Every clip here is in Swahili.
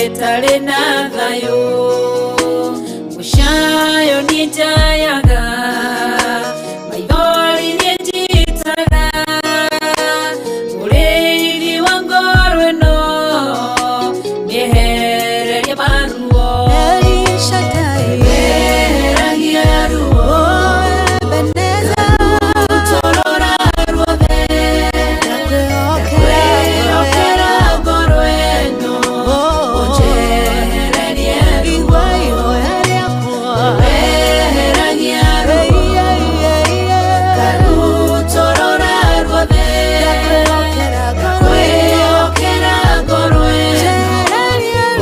tare na thayo mushayo nitayaga maithori njitaga uriri wa ngoro ĩno nĩehereria maruo nĩeheragia ruo torora ruothe ndakwĩhokera ngoro ĩno ũnjehererie ruo nĩeheragia ruo karutorora ruothe ndakwĩhokera ngoro ĩno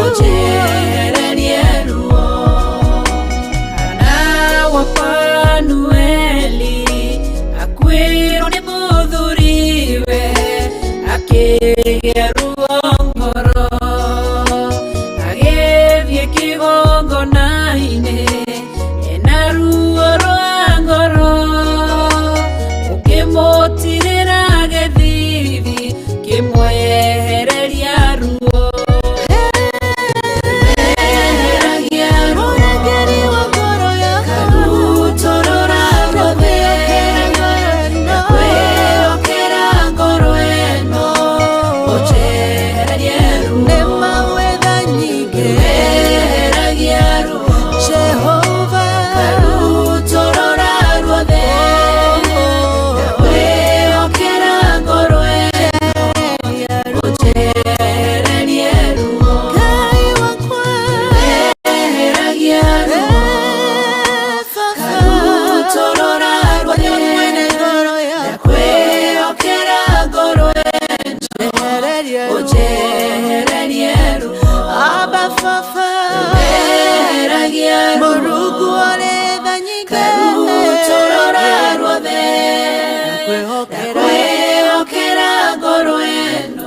ũnjehererie ruo Hana wa Panueli akwĩrwo nĩ mũthuriwe akĩgĩa ruo ngoro agĩthiĩ kĩgongona-inĩ ena ruo rwa ngoro ũkĩmũtirĩra gĩthithi kĩmwehereria ruo nĩeheragia ruo karutorora ruothe ndakwĩhokera ngoro ĩno ũnjehererie ruo nĩeheragia ruo karutorora ruothe ndakwĩhokera ngoro ĩno ũnjehererie ruo nĩeheragia ruo karutorora ruothe ndakwĩhokera ngoro ĩno ũnjehererie ruo nĩeheragia ruo karutorora ruothe ndakwĩhokera ngoro ĩno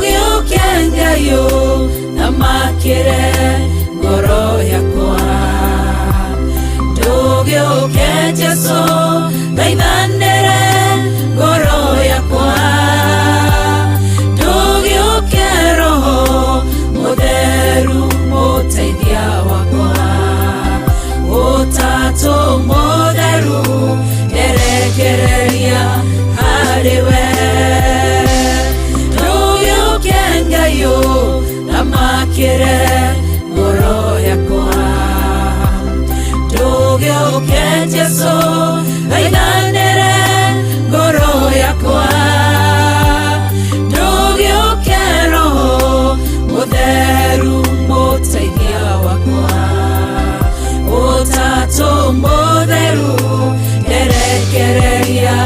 ndũgĩũkengayo thamakĩre ngoro yakwa ndũgĩũke Jesũ thaithanĩre ngoro yakwa ndũgĩũke Roho Mũtheru mũteithia wakwa Ũtatũ Mũtheru nderekereria harĩwe ndũgĩũkengayo thamakĩre ngoro yakwa ndũgĩũke Jesũ thaithanĩre ngoro yakwa ndũgĩũke Roho Mũtheru mũteithia wakwa Ũtatũ Mũtheru nderekereria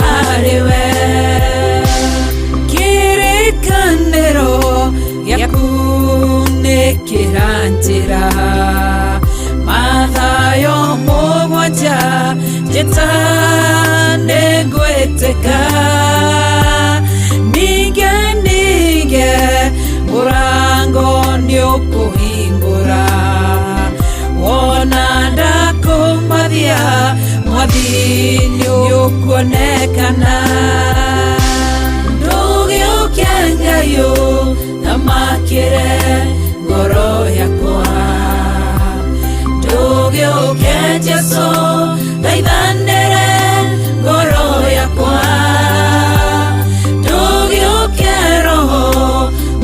harĩwe kĩrĩkanĩro gĩaku nĩkĩranjĩra mathayo mũgwanja njĩta nĩngwĩtĩka ningĩ mũrango nĩũkũhingũra wona ndakũmathia mwathi nĩũkuonekana ndũgĩũkengayo thamakĩre ngoro yakwa ndũgĩũke Jesũ thaithanĩre ngoro yakwa ndũgĩũke Roho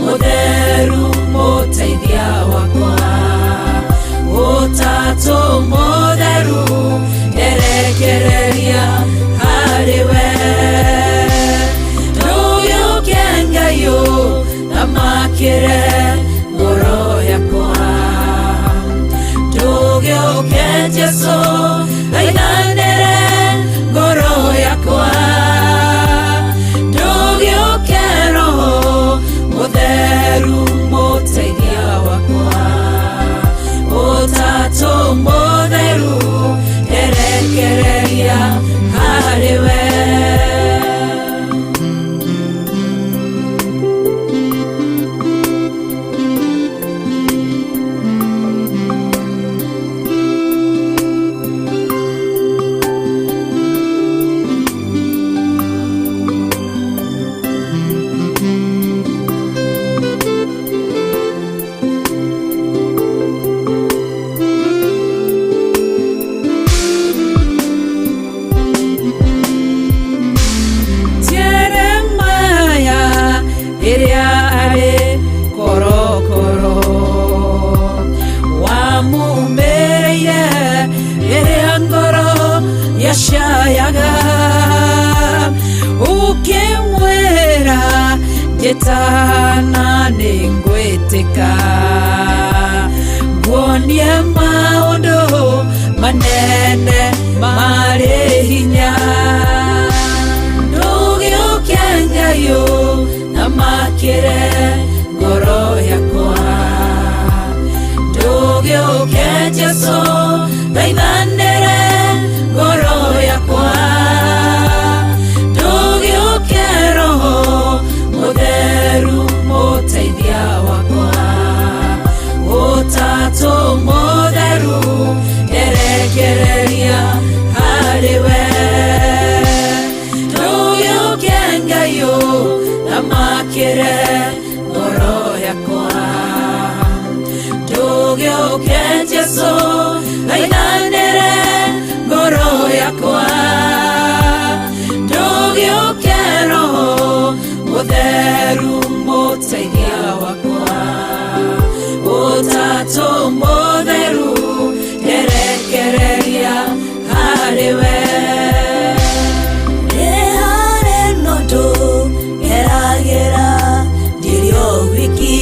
Mũtheru mũteithia wakwa Ũtatũ Mũtheru nderekereria harĩwe riria ari korokoro wamumereire riria ngoro yashayaga ukimwira njitana ningwitika nguonie maundu manene mari hinya ndugiukia Ngai na makire ngoro yakwa ndugiukia Jesu thaithanire ngoro yakwa ndugiukia Roho Mutheru muteithia wakwa Utatu Mutheru erekereria hariwe ndugiukia Ngai na makire ngoro yakwa ndugiukia Jesu thaithanire ngoro yakwa ndugiukia Roho Mutheru muteithia wakwa Utatu Mutheru erekereria hariwe ehare nondo geragera ndirio wiki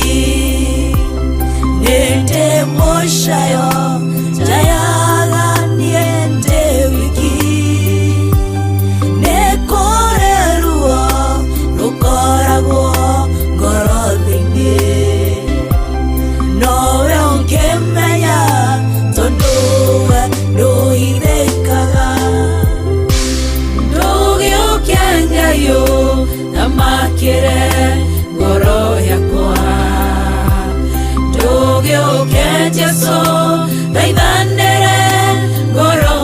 nende moshayo tayaga niende wiki nekoreruo rukoragwo ngorothini nowe ongimenya tonduwe nduithikaga ndugiukia Ngai na makire ngoro yakwa ndugiukia Jesu thaithanire ngoro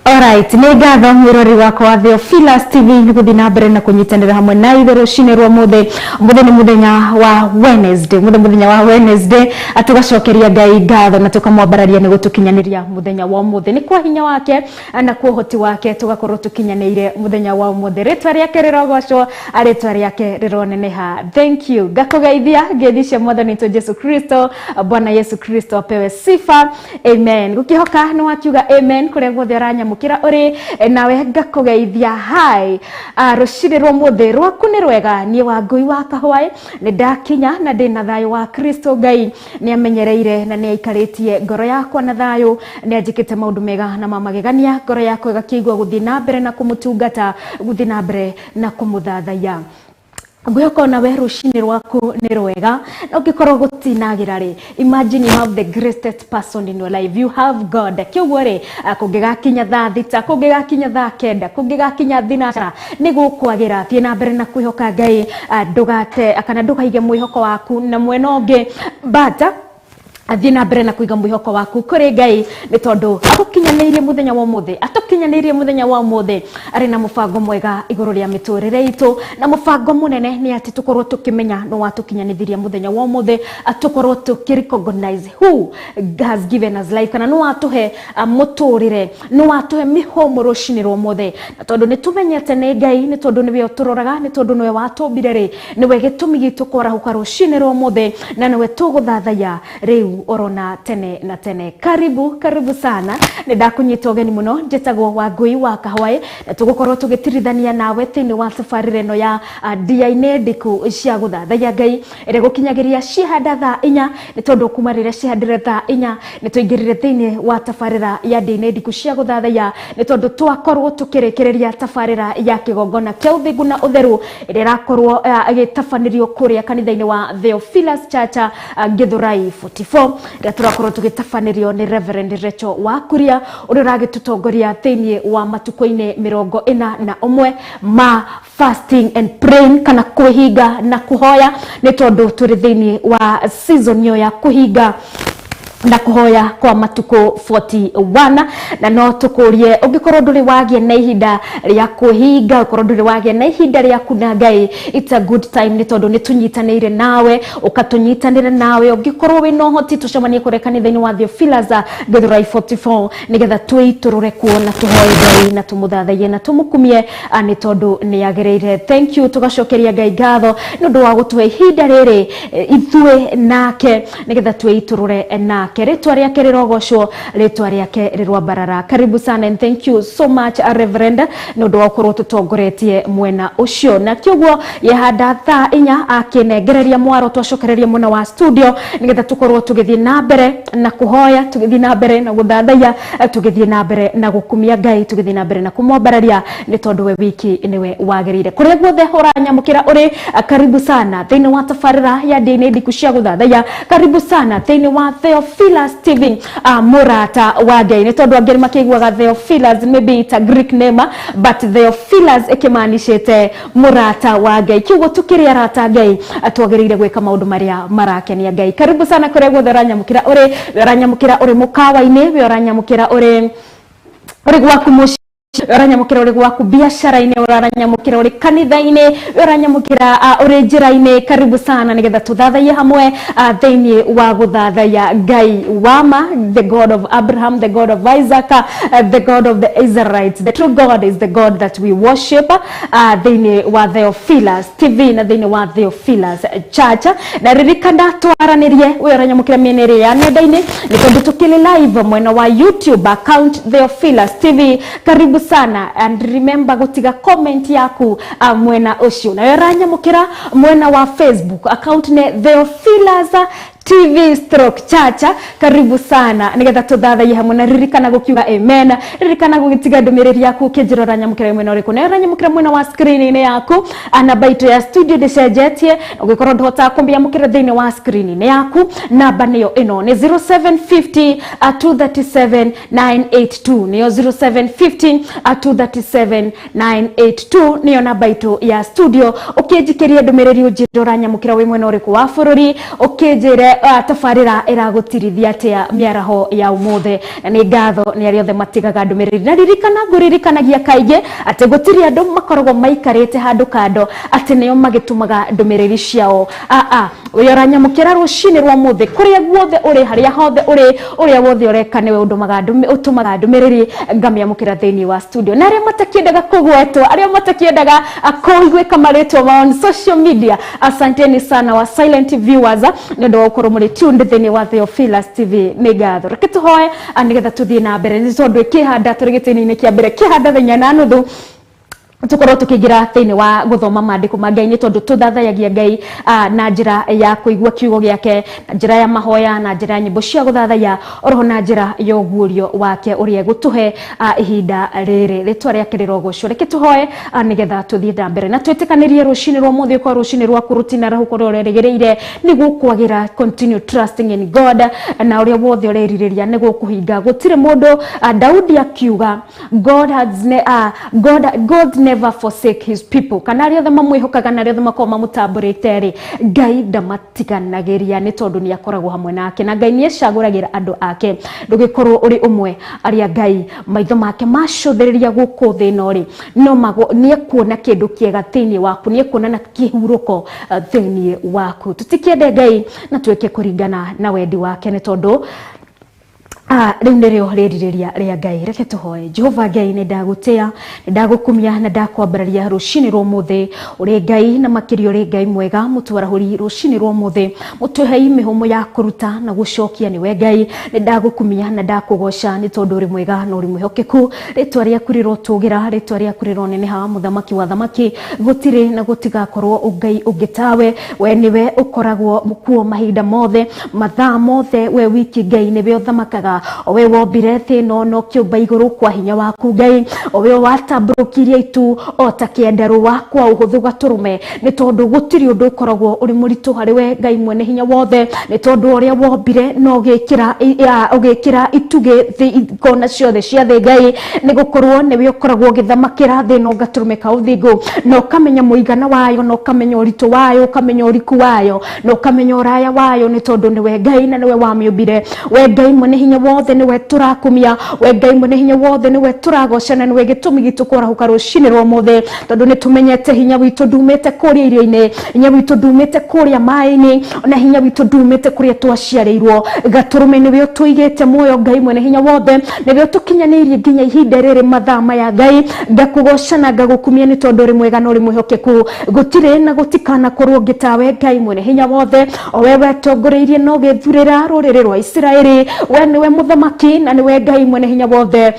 Alright, nĩ ngatho mwĩrori wakwa wa Theophilus TV nĩ gũthiĩ na mbere na kũnyitanĩra hamwe na ithuĩ rũcinĩ rwa mũthĩ nĩ mũthenya wa Wednesday tugacokeria Ngai ngatho na tukamwambararia nĩ gũtũkinyanĩria mũthenya wa mũthĩ nĩ kwa hinya wake na kwa ũhoti wake tugakorwo tũkinyanĩire mũthenya wa mũthĩ rĩtwa rĩake rĩrogocwo rĩtwa rĩake rĩroneneha. Thank you ngakũgeithia ngeithi mwathani witũ Yesu Kristo Bwana Yesu Kristo apewe sifa amen. Gũkĩhoka nĩ wakiuga amen kũrĩa guothe aranyamũkĩra uri nawe ngakũgeithia hai rũcinĩ rwa mũthĩ rwaku nĩ rwega niĩ wa Ngui wa Kahwaĩ nĩ ndakinya na ndĩna thayũ wa Kristo Ngai nĩ amenyereire na nĩ aikarĩtie ngoro yakwa na thayũ nĩ anjĩkĩte maũndũ mega na mamagegania ngoro yakwa ĩgakĩigua gũthiĩ na mbere na kũmũtungata gũthiĩ na mbere na kũmũthathaiya. Ngwĩhoka nawe rũcinĩ rwaku nĩ rwega na ũngĩkorwo gũtinagira rĩ imagine you have the greatest person in your life, you have God. Kĩoguo rĩ kũngĩgakinya thaa thita kũngĩgakinya thaa kenda kũngĩgakinya thinacara nĩ gũkwagĩra thiĩ na mbere na kwĩhoka Ngai ndũgate kana ndũkaige mwĩhoko waku na mwena ũngĩ bata athiĩ na mbere na kũiga mwĩhoko waku kũrĩ Ngai nĩ tondũ atũkinyanĩirie mũthenya wa mũthĩ arĩ na mũbango mwega igũrũ rĩa mĩtũrĩre itũ na mũbango mũnene nĩ atĩ tũkorwo tũkĩmenya no watũkinyanĩirie mũthenya wa mũthĩ tũkorwo tũkĩrecognize who has given us life kana no watũhe mũtũrĩre no watũhe mĩhũmũ rũcinĩ rwa mũthĩ na tondũ nĩ tũmenyete nĩ Ngai nĩ tondũ nĩwe ũtũroraga nĩ tondũ nĩwe watũmbire rĩ nĩwe gĩtũmi gitũ kwarahũka rũcinĩ rwa mũthĩ na nĩwe tũgũthathaiya rĩu orona tene na tene. Karibu sana nĩ ndakunyita ũgeni mũno njĩtagwo wa Ngui wa Kahwaĩ na tũgũkorwo tũgĩtirithania nawe thĩinĩ wa safarĩ ĩno ya dia-inĩ ndĩku cia gũthathaiya Ngai ĩrĩa gũkinyagĩria ciehanda thaa 4 nĩ tondũ kuma rĩrĩa cihandire thaa 4 nĩ tũingĩrire thĩinĩ wa tabarĩra ya dia-inĩ ndĩku cia gũthathaiya nĩ tondũ twakorwo tũkĩrĩkĩrĩria tabarĩra ya kĩgongona kĩa ũthingu na ũtheru ĩrĩa ĩrakorwo ĩgĩtabanĩrio kũrĩa kanitha-inĩ wa Theophilus Church Githurai 44 rĩa tũrakorwo tũgĩtabanĩrio nĩ Reverend Rachel Wakuria ũrĩa ũragĩtũtongoria thĩinĩ wa matukũ-inĩ 41 ma fasting and praying kana kwĩhinga na kũhoya nĩ tondũ tũrĩ thĩinĩ wa season yo ya kũhinga ndakuhoya kwa matuko 41 na no tukurie ungikorwo nduri wagie na ihinda ria kuhinga ukorwo nduri wagie na ihinda ria kuna Ngai it's a good time ni tondu ni tunyitanire nawe ukatunyitanira nawe ungikorwo we no hoti tucemanie kure kanitha-ini wa Theophilus Githurai 44 nigetha twiturure kuona tuhoye Ngai na tumuthathaie na tumukumie ni tondu ni agereire. Thank you tugacokeria Ngai ngatho nundu wa gutuhe ihinda riri ithue nake nigetha twiturure na ritwa riake rirogocwo ritwa riake rirwambarara. Karibu sana and thank you so much Reverend nundu wa ukorwo tutongoretie mwena ucio na kioguo yehanda thaa inya akinengereria mwaro twacokereria mwena wa studio nigetha tukorwo tugithie na mbere na kuhoya tugithie na mbere na guthathaiya tugithie na mbere na gukumia Ngai tugithie na mbere na kumwambararia ni tondu we wiki niwe wagerire kuria guothe uranyamukira uri. Karibu sana thiini wa tafarira ya ndini ndiku cia guthathaiya. Karibu sana thiini wa Theophilus TV murata wa Ngai ni tondu angeri makiguaga Theophilus maybe it's a Greek name but Theophilus ikimanishite murata wa Ngai kiugo tukiri arata Ngai atwagerire gwika maundu maria marakenia Ngai. Karibu sana kuria guothe uranyamukira uri mukawa-ini we uranyamukira uri gwaku muci uranyamukira uri gwaku biashara-ini uranyamukira uri kanitha-ini uranyamukira uri njira-ini. Karibu sana nigetha tuthathaie hamwe thiini wa guthathaiya Ngai wama, the God of Abraham, the God of Isaac, the God of the Israelites. The true God is the God that we worship thiini wa Theophilus TV na thiini wa Theophilus Church. Na ririkana twaranirie we uranyamukira mienere ya nenda-ini ni tondu tukili live mwena wa YouTube account Theophilus TV. Karibu sana and remember gutiga comment yaku mwena ucio na uranyamukira mwena wa Facebook account ne Theophilus TV / Church. Karibu sana nigetha tuthathaie hamwe na ririkana gukiuga amen, ririkana gugitiga ndumiriri yaku kinjira uranyamukira mwena uriku na uranyamukira mwena wa screen-ini yaku namba itu ya studio ndicenjetie ugikorwo ndhota kumbia mukira thiini wa screen-ini yaku namba niyo ino ni 0750 237 982 niyo 0750 237 982 niyo namba itu ya studio. Ukijikiria ndumiriri ujira uranyamukira we mwena uriku wa bururi ukijire tafarira iragutirithia atia miaraho ya umuthe ni ngatho ni ariothe matigaga ndumiriri na ririkanagia kaige ati gutiri andu makoragwo maikarite handu kando ati niyo magitumaga ndumiriri ciao. We uranyamukira rucini rwa muthe kuria guothe uri haria hothe uri uria wothe ureka niwe utumaga ndumiriri ngamiamukira thiini wa studio. Na aria matakiendaga kugwetwo aria matakiendaga kuigwika maritwo on social media asanteni sana wa silent viewers ndio ukorwo muri tunde thiini wa Theophilus TV ni ngatho. Reke tuhoye nigetha tuthie na mbere ni tondu ikihanda turigitini-ini kia mbere kihanda thenya na nuthu tukorwo tukigira thiini wa guthoma maandiko ma Ngai ni tondu tuthathaiyagia Ngai na njira ya kuigua kiugo giake na njira ya mahoya na njira ya nyimbo cia guthathaiya oroho na njira ya uguurio wake uria gutuhe ihinda riri ritwa riake rirogocwo. Reke tuhoye nigetha tuthie na mbere na twitikanirie rucini rwa muthi kwa rucini rwa kurutina rahuko rurigereire ni gukwagira continue trusting in God na uria wothe ureririria ni gukuhinga gutire mundu Daudi akiuga God never forsake his people. Kana riothe mamwihokaga na riothe makoma mutamburite ri Ngai ndamatiganagiria ni tondu ni akoragwo hamwe nake na Ngai ni ecaguragira andu ake. Ndugikorwo uri umwe aria Ngai maitho make macuthiriria guku thino ri no ni ekuona kindu kiega thiini waku, ni ekuona na kihuruko thiini waku. Tutikiende Ngai na tweke kuringana na wendi wake ni tondu riu nirio riririria ria Ngai. Reke tuhoye. Jehova Ngai ni ndagutia ni ndagukumia na ndakwambararia rucini rwa muthi uri Ngai na makirio uri Ngai mwega mutwarahuri rucini rwa muthi mutuhei mihumo ya kuruta na gucokia ni we Ngai ni ndagukumia na ndakugoca ni tondu uri mwega na uri mwihokeku. Ritwa riaku rirotugira ritwa riaku rironeneha muthamaki wa thamaki gutire na gutigakorwo Ngai ungitawe. We niwe ukoragwo mukuo mahinda mothe mathaa mothe we wiki Ngai niwe uthamakaga owe wombire thĩ ĩno no kĩũmba igũrũ kwa hinya waku Ngai, owe watambũrũkirie itu o ta kĩenderũ wakwa ũhũthũ gatũrũme, nĩ tondũ gũtirĩ ũndũ ũkoragwo ũrĩ mũritũ harĩ we Ngai mwene hinya wothe, nĩ tondũ ũrĩa wombire no ũgĩkĩra itugĩ ikona ciothe cia thĩ Ngai, nĩ gũkorwo nĩwe ũkoragwo ũgĩthamakĩra thĩ ĩno gatũrũme ka ũthingu, na ũkamenya mũigana wayo, na ũkamenya ũritũ wayo, ũkamenya ũriku wayo, na ũkamenya ũraya wayo, nĩ tondũ nĩwe Ngai na nĩwe wamĩũmbire. We Ngai mwene hinya wothe nĩwe tũrakumia, we Ngai mwene hinya wothe nĩwe tũragoca, na nĩwe gĩtũmi gitũ kũrahũka rũcinĩ rwa ũmũthĩ, tondũ nĩ tũmenyete hinya witũ ndumĩte kũrĩa irio-inĩ, hinya witũ ndumĩte kũrĩa maĩ-inĩ, na hinya witũ ndumĩte kũrĩa twaciarĩirwo. Gatũrũme nĩwe ũtũigĩte muoyo Ngai mwene hinya wothe, nĩwe ũtũkinyanĩirie nginya ihinda rĩrĩ mathaa maya Ngai, ngakũgoca na ngagũkumia nĩ tondũ ũrĩ mwega na ũrĩ mwĩhokeku, gũtirĩ na gũtikana kũrwo ũngĩ tawe Ngai mwene hinya wothe, o we wetongoreirie na ũgĩthurĩra rũrĩrĩ rwa Isiraeli, we nĩwe mũthamaki na nĩwe Ngai mwene hinya wothe.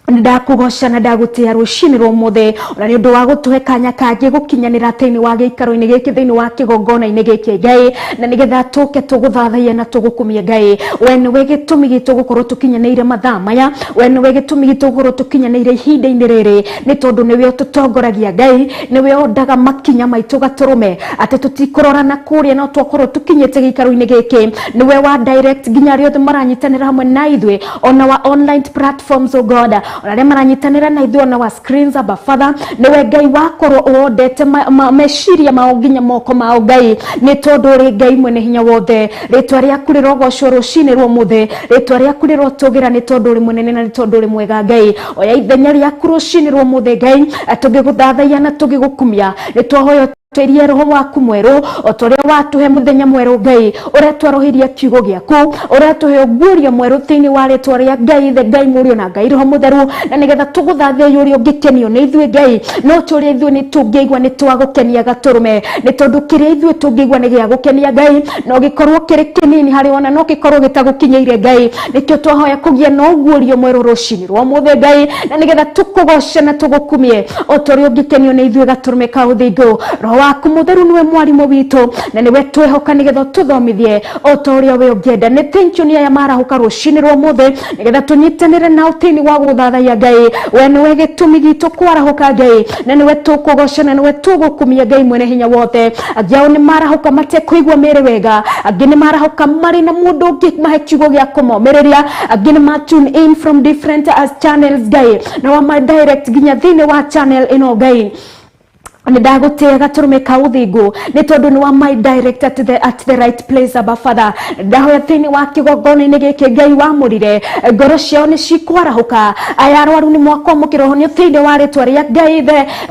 Ndakũgoca na ndagũtĩĩa rũcinĩ rwa ũmũthĩ, ona nĩ ũndũ wa gũtũhe kanya kangĩ gũkinyanĩra thĩinĩ wa gĩikaro-inĩ gĩkĩ, thĩinĩ wa kĩgongona-inĩ gĩkĩ Ngai, na nĩgetha tũke tũgũthathaiye na tũgũkumie Ngai. We nĩwe gĩtũmi gitũ gũkorwo tũkinyanĩire mathaa maya, we nĩwe gĩtũmi gitũ gũkorwo tũkinyanĩire ihinda-inĩ rĩrĩ, nĩ tondũ nĩwe ũtũtongoragia Ngai, nĩwe ondaga makinya maitũ gatũrũme, atĩ tũtikũrorana kũrĩa no twakorwo tũkinyĩte gĩikaro-inĩ gĩkĩ, nĩwe wa direct nginya arĩa othe maranyitanĩra hamwe na ithuĩ on our online platforms o God, ona arĩa maranyitanĩra na ithuĩ on our screens Abba Father, nĩwe Ngai wakorwo wondete meciria mao nginya moko mao Ngai, nĩ tondũ ũrĩ Ngai mwene hinya wothe. Rĩtwa rĩaku rĩrogocwo rũcinĩ rwa ũmũthĩ, rĩtwa rĩaku rĩrotũgĩra nĩ tondũ ũrĩ mũnene na nĩ tondũ ũrĩ mwega Ngai. Oya ithenya rĩaku rũcinĩ rwa ũmũthĩ Ngai, tũngĩgũthathaiya na tũgĩgũkumia, nĩ twahoya twerie roho waku mwerũ, o ta ũrĩa watũhe mũthenya mwerũ Ngai, ũrĩa twarohirie kiugo gĩaku, ũrĩa tũhe ũguũrio mwerũ thĩinĩ wa rĩtwa rĩa Ngai the Ngai Mũriũ na Ngai Roho Mũtheru, na nĩgetha tũgũthathĩrie ũrĩa ũngĩkenio nĩ ithuĩ Ngai, no ti ũrĩa ithuĩ nĩ tũngĩigua nĩ twagũkenia gatũrũme, nĩ tondũ kĩrĩa ithuĩ tũngĩigua nĩ gĩa gũkenia Ngai, no gĩkorwo kĩrĩ kĩnini harĩ ona no gĩkorwo gĩtagũkinyĩire Ngai. Nĩkĩo twahoya kũgĩa na ũguũrio mwerũ rũcinĩ rwa ũmũthĩ Ngai, na nĩgetha tũkũgoce na tũgũkumie o ta ũrĩa ũngĩkenio nĩ ithuĩ gatũrũme ka ũthingu. Roho waku Mũtheru nĩwe mwarimũ witũ, na nĩwe twĩhoka nĩgetha tũthomithie o ta ũrĩa we ũngĩenda. Nĩ thank you nĩ aya marahũka rũcinĩ rwa ũmũthĩ, nĩgetha tũnyitanĩre nao thĩinĩ wa gũthathaiya Ngai. We nĩwe gĩtũmi gitũ kwarahũka Ngai, na nĩwe tũkũgoca na nĩwe tũgũkumia Ngai mwene hinya wothe. Angĩ ao nĩ marahũka matekũigua mĩrĩ wega, angĩ nĩ marahũka marĩ na mũndũ ũngĩ mahe kiugo gĩa kũmomĩrĩria, angĩ nĩ ma tune in from different channels Ngai, na wa ma direct nginya thĩinĩ wa channel ĩno Ngai. Nĩ ndagũtĩĩa gatũrũme ka ũthingu, nĩ tondũ nĩ wa my direct at the right place Abba Father. Ndahoya thĩinĩ wa kĩgongona-inĩ gĩkĩ Ngai wamũrire, ngoro ciao nĩ cikwarahũka, aya arwaru nĩ mwakwamũkĩra ũhonio thĩinĩ wa rĩtwa rĩa Ngai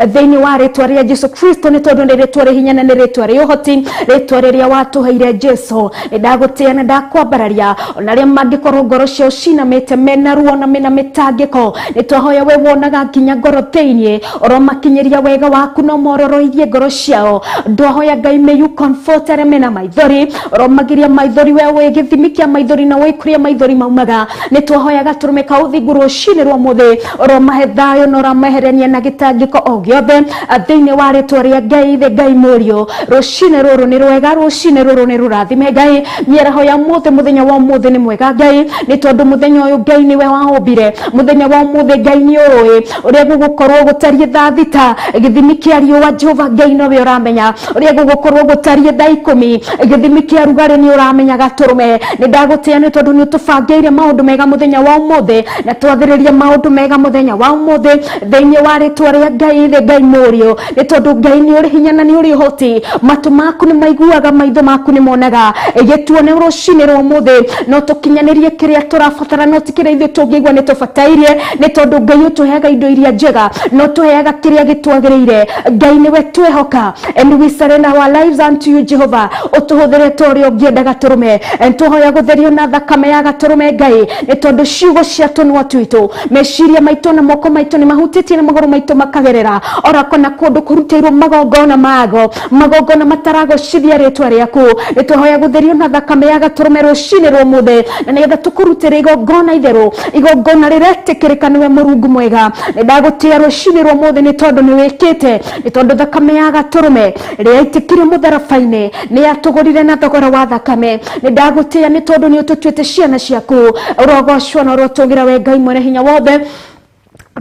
thĩinĩ wa rĩtwa rĩa Jesu Kristo, nĩ tondũ nĩ rĩtwa rĩ hinya na nĩ rĩtwa rĩ ũhoti, rĩtwa rĩrĩa watũheire Jesu. Nĩ ndagũtĩĩa na ndakwambararia ona arĩa mangĩkorwo ngoro ciao cinamĩte mena ruo na mena mĩtangĩko, nĩ twahoya we wonaga nginya ngoro thĩinĩ, ũromakinyĩria wega waku no mororoirie ngoro ciao. Ndahoya Ngai may you comfort arĩa mena maithori, ũromagiria maithori we wĩ gĩthimi kĩa maithori na wĩ kũrĩa maithori maumaga. Nĩ twahoya gatũrũme ka ũthingu rũcinĩ rwa ũmũthĩ, ũromahe thayũ na ũramaherania na gĩtangĩko o gĩothe thĩinĩ wa rĩtwa rĩa Ngai the Ngai Mũriũ. Rũcinĩ rũrũ nĩ rwega, rũcinĩ rũrũ nĩ rũrathime Ngai. Mĩaraho ya ũmũthĩ, mũthenya wa ũmũthĩ nĩ mwega Ngai, nĩ tondũ mũthenya ũyũ Ngai nĩwe waũmbire. Mũthenya wa ũmũthĩ Ngai nĩ ũĩ ũrĩa gũgũkorwo gũtariĩ thaa thita, gĩthimi kĩa riũa Jehova Ngai nowe ũramenya ũrĩa gũgũkorwo gũtariĩ thaa 10, gĩthimi kĩa rugarĩ nĩ ũramenya gatũrũme. Nĩ ndagũtĩĩa nĩ tondũ nĩ ũtũbangĩire maũndũ mega mũthenya wa ũmũthĩ, na twathĩrĩria maũndũ mega mũthenya wa ũmũthĩ thĩinĩ wa rĩtwa rĩa Ngai the Ngai Mũriũ, nĩ tondũ Ngai nĩ ũrĩ hinya na nĩ ũrĩ ũhoti. Matũ maku nĩ maiguaga, maitho maku nĩ monaga. Gĩtuone rũcinĩ rwa ũmũthĩ no tũkinyanĩrie kĩrĩa tũrabatara, no ti kĩrĩa ithuĩ tũngĩigua nĩ tũbatairie, nĩ tondũ Ngai ũtũheaga indo iria njega, no tũheaga kĩrĩa gĩtwagĩrĩire. Ngai nĩwe twĩhoka, and we surrender our lives unto you Jehovah. Ũtũhũthĩre ta ũrĩa ũngĩenda gatũrũme, tũhoya gũtherio na thakame ya gatũrũme Ngai, nĩ tondũ ciugo cia tũnua twitũ, meciria maitũ na moko maitũ nĩ mahutĩtie na magũrũ maitũ makagerera orakona kũndũ kũrutĩirwo magongona mago, magongona mataragocithia rĩtwa rĩaku. Nĩ tũhoya gũtherio na thakame ya gatũrũme rũcinĩ rwa ũmũthĩ, na nĩgetha tũkũrutĩre igongona itherũ, igongona rĩretĩkĩrĩka nĩwe Mũrungu mwega. Nĩ ndagũtĩĩa rũcinĩ rwa ũmũthĩ nĩ tondũ nĩ wĩkĩte, nĩ tondu thakame ya gaturume ria itikire mutharabaine ni yatugurire na thogora wa thakame. Ni ndagutia ni tondu ni ututuite ciana ciaku urogocwo na urotugira we Ngai mwene hinya wothe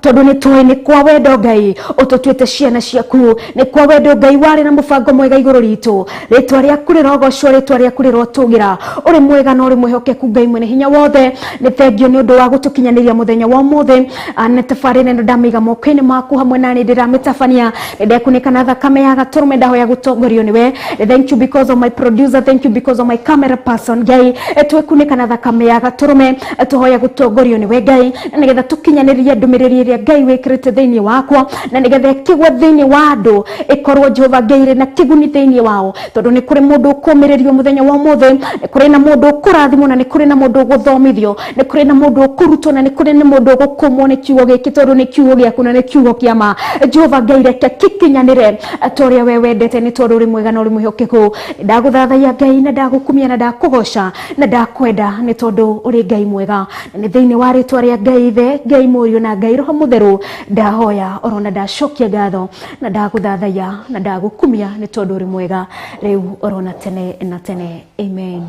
tondu ni tuwe ni kwa wendo Ngai ututuite ciana ciaku, ni kwa wendo Ngai wari na mubango mwega iguru ritu. Ritwa riaku rirogocwo, ritwa riaku rirotugira, uri mwega na uri mwihokeku Ngai mwene hinya wothe. Ni thengio ni undu wa gutukinyaniria muthenya wa muthe. Ane tafarine ndo ndamiga moko-ini maku hamwe nani ndiramitafania ndekunika na thakame ya gaturume ndahoya gutongorio niwe. Thank you because of my producer, thank you because of my camera person Ngai. Twekunika na thakame ya gaturume tuhoya gutongorio niwe Ngai, nigetha tukinyaniria ndumiriri ria Ngai wikirite thiini wakwa, na nigetha kigwa thiini wa andu ikorwo Jehova Ngai na kiguni thiini wao, tondu ni kuri mundu kumiririo muthenya wa muthe, ni kuri na mundu kurathimwo, na ni kuri na mundu guthomithio, ni kuri na mundu kurutwo, na ni kuri na mundu gukumwo ni kiugo giki, tondu ni kiugo giaku na ni kiugo kia ma. Jehova Ngai reke kikinyanire toria we wendete, ni tondu uri mwega na uri mwihokeku. Ndaguthathaiya Ngai na ndagukumia na ndakugoca na ndakwenda, ni tondu uri Ngai mwega. Ni thiini wa ritwa ria Ngai Ithe, Ngai Murio na Ngai Roho Mutheru ndahoya orona ndacokia ngatho na ndaguthathaiya na ndagukumia, ni tondu uri mwega riu orona tene na tene. Amen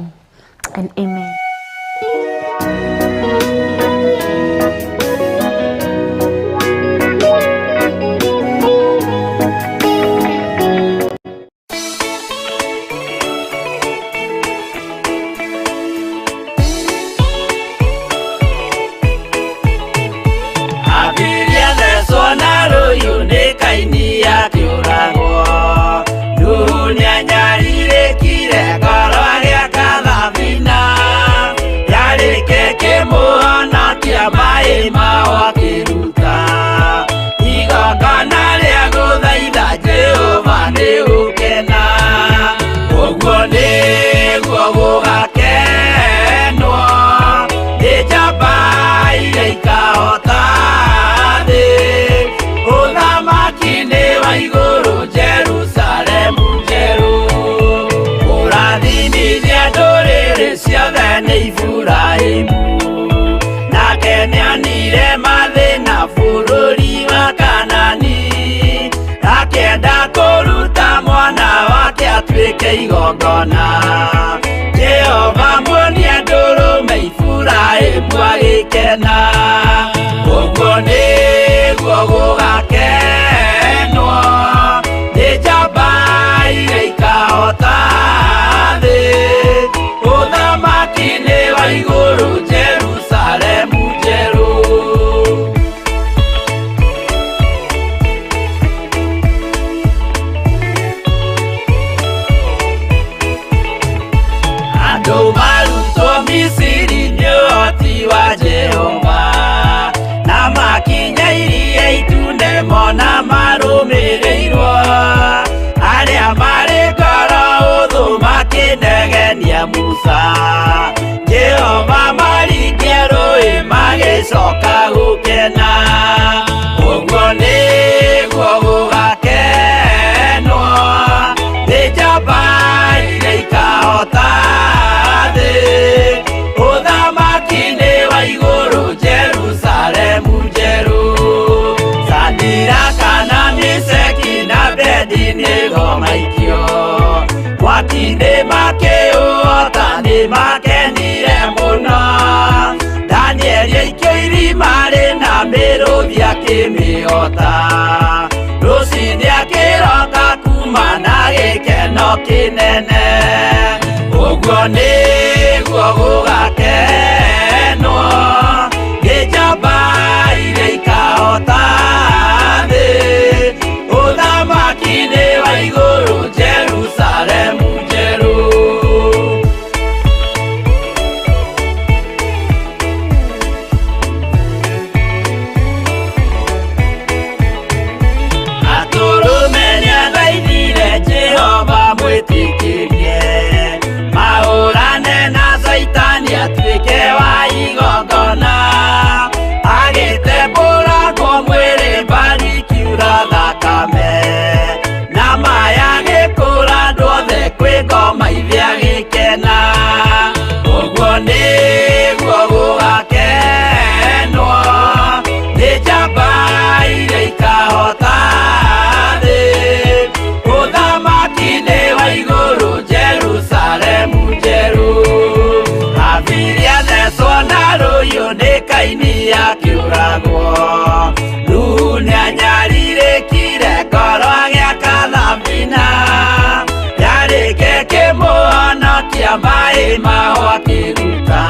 and amen. Igongona Jehova muonia ndurume Ifurahimu agikena, uguo niguo gugakenwo ni njamba iria ikahota thi, uthamaki-ini wa iguru Jerusalemu njeru. Misiri ni uhoti wa Jehova, na makinya iria itune mona marumirirwo, aria mari ngoro uthu makinegenia Musa. Jehova maringie rũĩ magicoka gukena, uguo niguo gugakenwo ni njamba iria ikahota uthamaki-ini wa iguru Jerusalemu njeru. Sadiraka na Meshaki na Abedinego maikio mwaki-ini makiuota ni makenire muno. Danieli aikio irima rina mĩrũthi akĩmĩota, rũcinĩ akĩroka kuma na gĩkeno kĩnene, uguo niguo gugakenwo ni njamba iria ikahota thi, uthamaki-ini wa iguru Jerusalemu njeru. Aturume niathaithire Jehova mwĩtĩkĩrie, mahũrane thutha-inĩ akiũragwo. Rĩu nĩanyarirĩkire ngoro agĩaka thabina, yarĩke kĩmũhonokia maĩ maho akĩruta.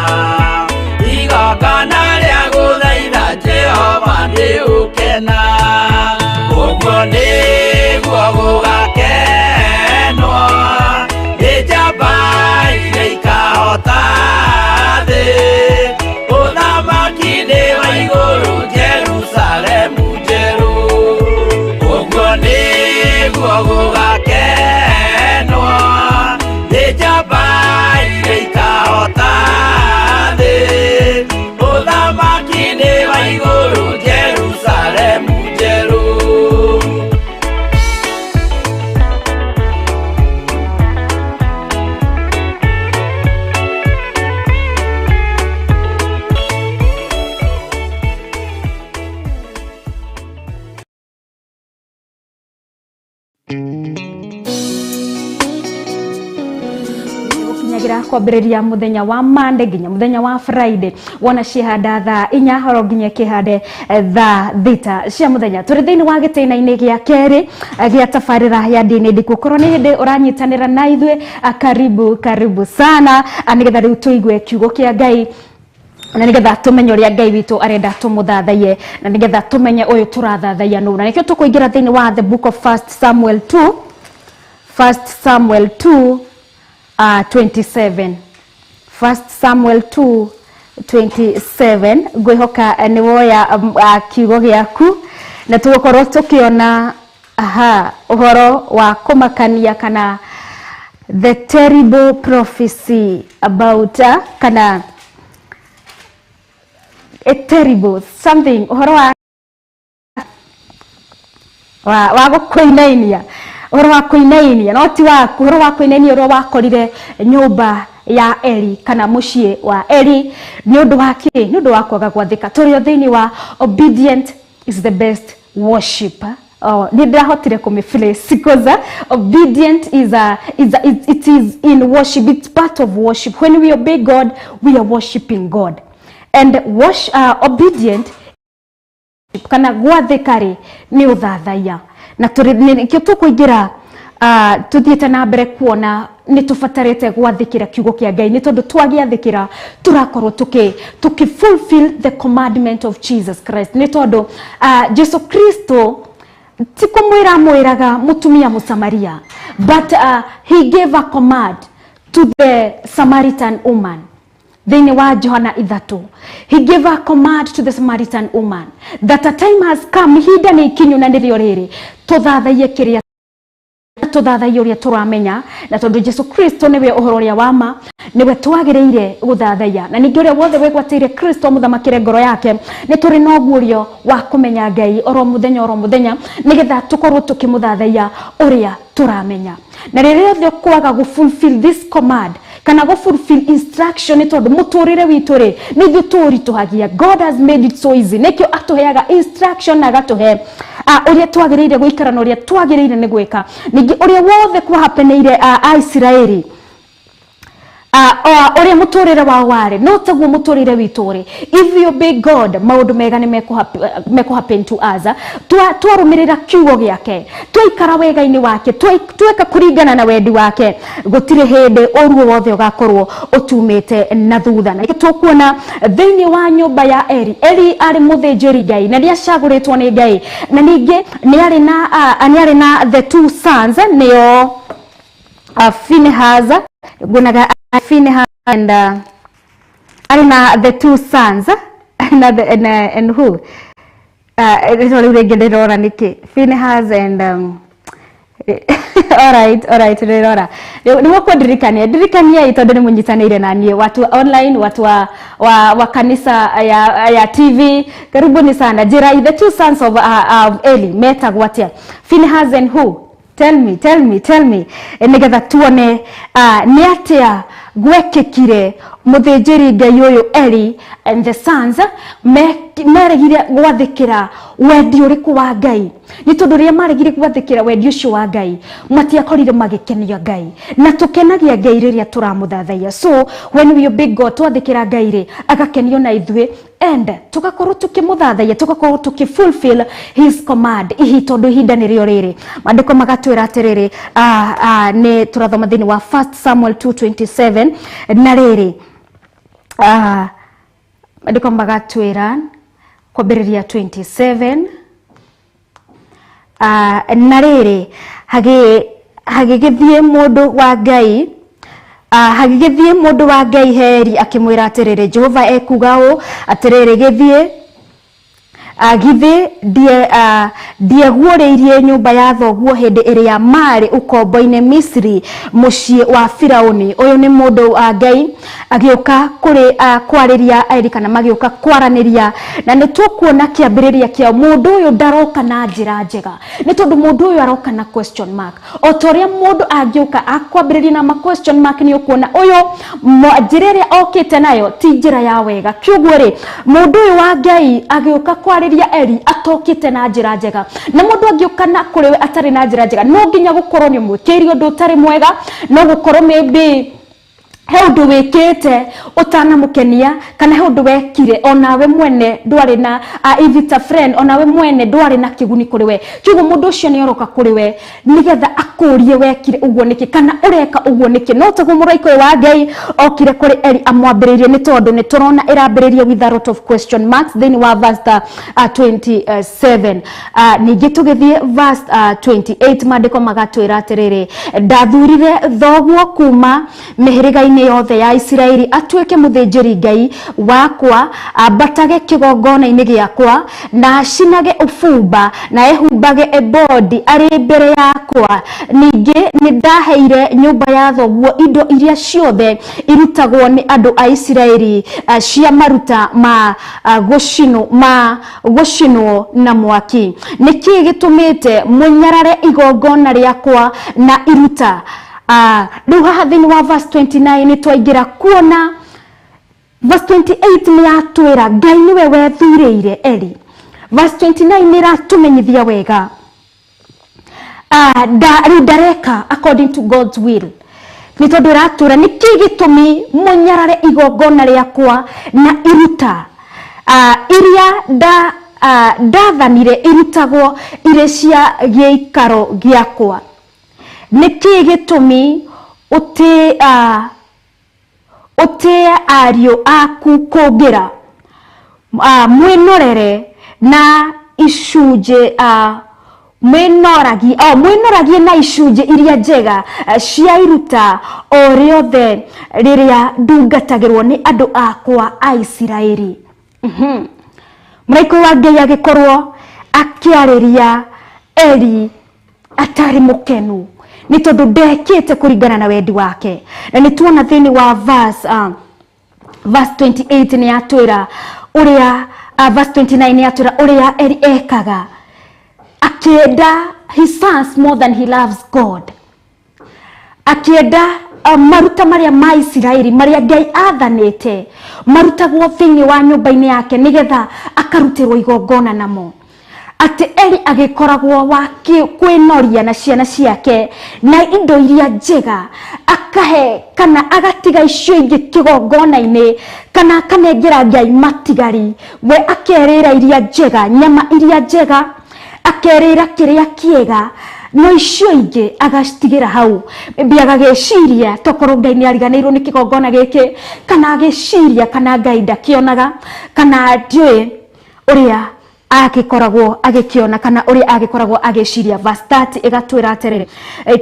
Igongona rĩa gũthaitha Jehova nĩũkena, ũguo nĩguo gũgakenwo nĩ njamba iria ikahota thĩ. Ũthamaki-inĩ wa igũrũ Jerusalemu njerũ, ũguo nĩguo gũgakenwo nĩ njamba iria ikahota thĩ. Ũthamaki-inĩ wa igũrũ Jerusalemu njerũ. Nyagira kwambĩrĩria muthenya wa Monday nginya muthenya wa Friday, wona cihanda thaa 4 horo nginya kihande thaa 6 cia muthenya. Tũrĩ thĩinĩ wa gĩtĩna-inĩ gĩa kerĩ gĩa tabarĩra ya ndini ndiku. Korwo nĩ hĩndĩ ũranyitanĩra na ithuĩ, karibu sana, nĩgetha rĩu tũigue kiugo kĩa Ngai, na nĩgetha tumenye ũrĩa Ngai witũ arenda tũmũthathaie, na nĩgetha tumenye ũyũ tũrathathaia nũ. Na nĩkĩo tũkũingĩra thĩinĩ wa the book of 1 Samuel 2 27. 1 Samuel 2:27. Ngwĩhoka nĩ woya kiugo gĩaku, na tũgũkorwo tũkĩona ũhoro wa kũmakania kana the terrible prophecy about kana a terrible something, ũhoro wa gũkũinainia, ũhoro wa kũinainia, no ti waku, ũhoro wa kũinainia ũrĩa wakorire nyũmba ya Eli kana mũciĩ wa Eli, nĩ ũndũ wa kĩ? Nĩ ũndũ wa kwaga gwathĩka. Tũrĩ thĩinĩ wa obedient is the best worship. Nĩ ndĩrahotire kũmĩphrase because obedient it is in worship, it's part of worship. When we obey God, we are worshiping God, and obedient kana gwathĩka nĩ ũthathaia. Na nĩkĩo tũkũingĩra tuthiĩte na mbere kuona nĩ tũbatarĩte gwathĩkĩra kiugo kĩa Ngai, nĩ tondũ twagĩathĩkĩra tũrakorwo fulfill the commandment of Jesus Christ. Nĩ tondũ Jesu Kristo ti kũmwĩraga mũtumia Mũsamaria, but he gave a command to the Samaritan woman. Thĩinĩ wa Johana 3, he gave a command to the Samaritan woman that a time has come, ihinda nĩ ikinyu na nĩrĩo rĩrĩ, tũthathaie kĩrĩa tũthathaie ũrĩa tũramenya, na tondũ Jesu Kristo nĩwe ũhoro ũrĩa wa ma, nĩwe twagĩrĩire gũthathaia. Na ningĩ ũrĩa wothe wĩgwatĩire Kristo mũthamakĩre ngoro yake, nĩ tũrĩ na ũguũrio wa kũmenya Ngai oro mũthenya, nĩgetha tũkorwo tũkĩmũthathaia ũrĩa tũramenya. Na rĩrĩa othe kwaga fulfill this command kana fulfill instruction, nĩ tondũ mũtũrĩre witũ nĩ ithuĩ tũritũhagia. God has made it so easy, nĩkĩo atũheaga instruction na agatũhe ũrĩa twagĩrĩire gũikara na ũrĩa twagĩrĩire nĩ gwĩka. Ningĩ ũrĩa wothe kwahapeneire Aisiraeli, ũrĩa mũtũrĩre wao warĩ, no taguo mũtũrĩre witũ rĩ. If we obey God, maũndũ mega nĩ mekũhappen to us. Twarũmĩrĩra kiugo gĩake, twaikara wega-inĩ wake, tweka kũringana na wendi wake, gũtirĩ hĩndĩ ũruo wothe ũgakorwo ũtumĩte na thutha. Na tũkuona thĩinĩ wa nyũmba ya Eli arĩ mũthĩnjĩri Ngai na nĩacagũrĩtwo nĩ Ngai, na ningĩ nĩarĩ na the two sons, nĩo Phinehas and Arina, the two sons, and who? Phinehas and all right, Rora. Nimekuwa dirikania itodo ni mwenyitanire na niye watu online, watu wa kanisa ya TV. Karibuni sana. Jirai, the two sons of Eli metagwatia. Phinehas and who? Tell me. Nĩgetha tuone nĩ atĩa gwekĩkire mũthĩnjĩri Ngai ũyũ Eli and the sons meregire gwathĩkĩra wendi uriku wa Ngai ni tondu ria maregire gwathikira wendi ucio wa Ngai matiakorire magikenia Ngai na tukenagia Ngai riria turamuthathaia. So when we obey God twathikira Ngai ri agakenio na ithuĩ and tugakorwo tukimuthathaia tugakorwo tukifulfill his command ihi tondu ihinda nirio riri mandiko magatwira atiriri ni turathoma thini wa 1 Samuel 2:27 na riri mandiko magatwira kwambĩrĩria 27 na rĩrĩ hagĩgĩthiĩ mũndũ wa Ngai hagĩgĩthiĩ mũndũ wa Ngai Heri akĩmwĩra atĩrĩrĩ Jehova ekuga ũũ atĩrĩrĩ gĩthiĩ githĩ ndieguũrĩirie nyũmba ya thoguo hĩndĩ ĩrĩa marĩ ũkombo-inĩ Misiri mũciĩ wa Firaũni. Ũyũ nĩ mũndũ wa Ngai agĩũka kũrĩ kwarĩria Eli kana magĩũka kwaranĩria na nĩ tũkuona kĩambĩrĩria kĩa mũndũ ũyũ ndaroka na njĩra njega nĩ tondũ mũndũ ũyũ aroka na question mark. O ta ũrĩa mũndũ angĩũka akwambĩrĩria na question mark nĩ ũkuona ũyũ njĩra ĩrĩa okĩte nayo ti njĩra ya wega. Kĩoguo rĩ mũndũ ũyũ wa Ngai agĩũka kwarĩria Eli atokite na njĩra njega na mũndũ angĩũka na kũrĩ we atarĩ na njĩra njega no nginya gũkorwo nĩ mwĩkĩri ũndũ ũtarĩ mwega no gũkorwo maybe he ũndũ wĩkĩte ũtanamũkenia kana he ũndũ wekire onawe mwene ndwarĩ na ivita friend onawe mwene ndwarĩ na kĩguni kũrĩ we. Kĩoguo mũndũ ũcio nĩ oroka kũrĩ we nĩgetha akũrie wekire ũguo nĩkĩ kana ũreka ũguo nĩkĩ. No taguo mũraika wa Ngai okire kũrĩ Eli amwambĩrĩrie nĩ tondũ nĩ tũrona ĩrambĩrĩria with a lot of question marks thĩinĩ wa verse 27. Ningĩ tũgĩthiĩ verse 28 mandĩko magatwĩra atĩrĩrĩ ndathurire thoguo kuma mĩhĩrĩga-inĩ yothe ya Isiraeli atuĩke mũthĩnjĩri Ngai wakwa ambatage kĩgongona-inĩ gĩakwa na acinage ũbumba na ehumbage ebodi arĩ mbere yakwa. Ningĩ nĩ ndaheire nyũmba ya thoguo indo iria ciothe irutagwo nĩ andũ a Isiraeli cia maruta ma gũcinwo na mwaki. Nĩkĩ gĩtũmĩte mũnyarare igongona rĩakwa na iruta? Rĩu haha thĩinĩ wa verse 29 nĩ twaingĩra kuona verse 28 nĩ yatwĩra Ngai nĩwe wethurĩire Eli. Verse 29 nĩ ratũmenyithia wega rĩu ndareka according to God's will nĩ tondũ ratwĩra nĩkĩ gĩtũmi mũnyarare igongona rĩakwa na iruta iria ndathanire irutagwo irĩ cia gĩikaro gĩakwa. Nĩkĩ gĩtũmi ũtĩe ariũ aku kũngĩra mwĩnorere na icunjĩ mwĩnoragie na icunjĩ iria njega cia iruta o rĩothe rĩrĩa ndungatagĩrwo nĩ andũ akwa a Isiraeli. Mũraika wa Ngai agĩkorwo akĩarĩria Eli atarĩ mũkenu nĩ tondũ ndekĩte kũringana na wendi wake. Na nĩ tuona thĩinĩ wa verse 28 nĩ yatwĩra ũrĩa verse 29 nĩ yatwĩra ũrĩa Eli ekaga akĩenda his sons more than he loves God. Akĩenda maruta marĩa ma Isiraeli marĩa Ngai athanĩte marutagwo thĩinĩ wa nyũmba-inĩ yake nĩgetha akarutĩrwo igongona namo. Ati Eli agĩkoragwo wa kwĩnoria na ciana ciake na indo iria njega akahe kana agatiga icio ingĩ kĩgongona-inĩ kana akanengera Ngai matigari we akerĩra iria njega nyama iria njega akerĩra kĩrĩa kĩega no icio ingĩ agacitigĩra hau. Mbia agagĩciria tokorwo Ngai nĩ ariganĩirwo nĩ kĩgongona gĩkĩ kana agĩciria kana Ngai ndakĩonaga kana ndiũĩ ũrĩa agĩkoragwo agĩkĩona kana ũrĩa agĩkoragwo agĩciria. Verse 30 ĩgatwĩra atĩrĩrĩ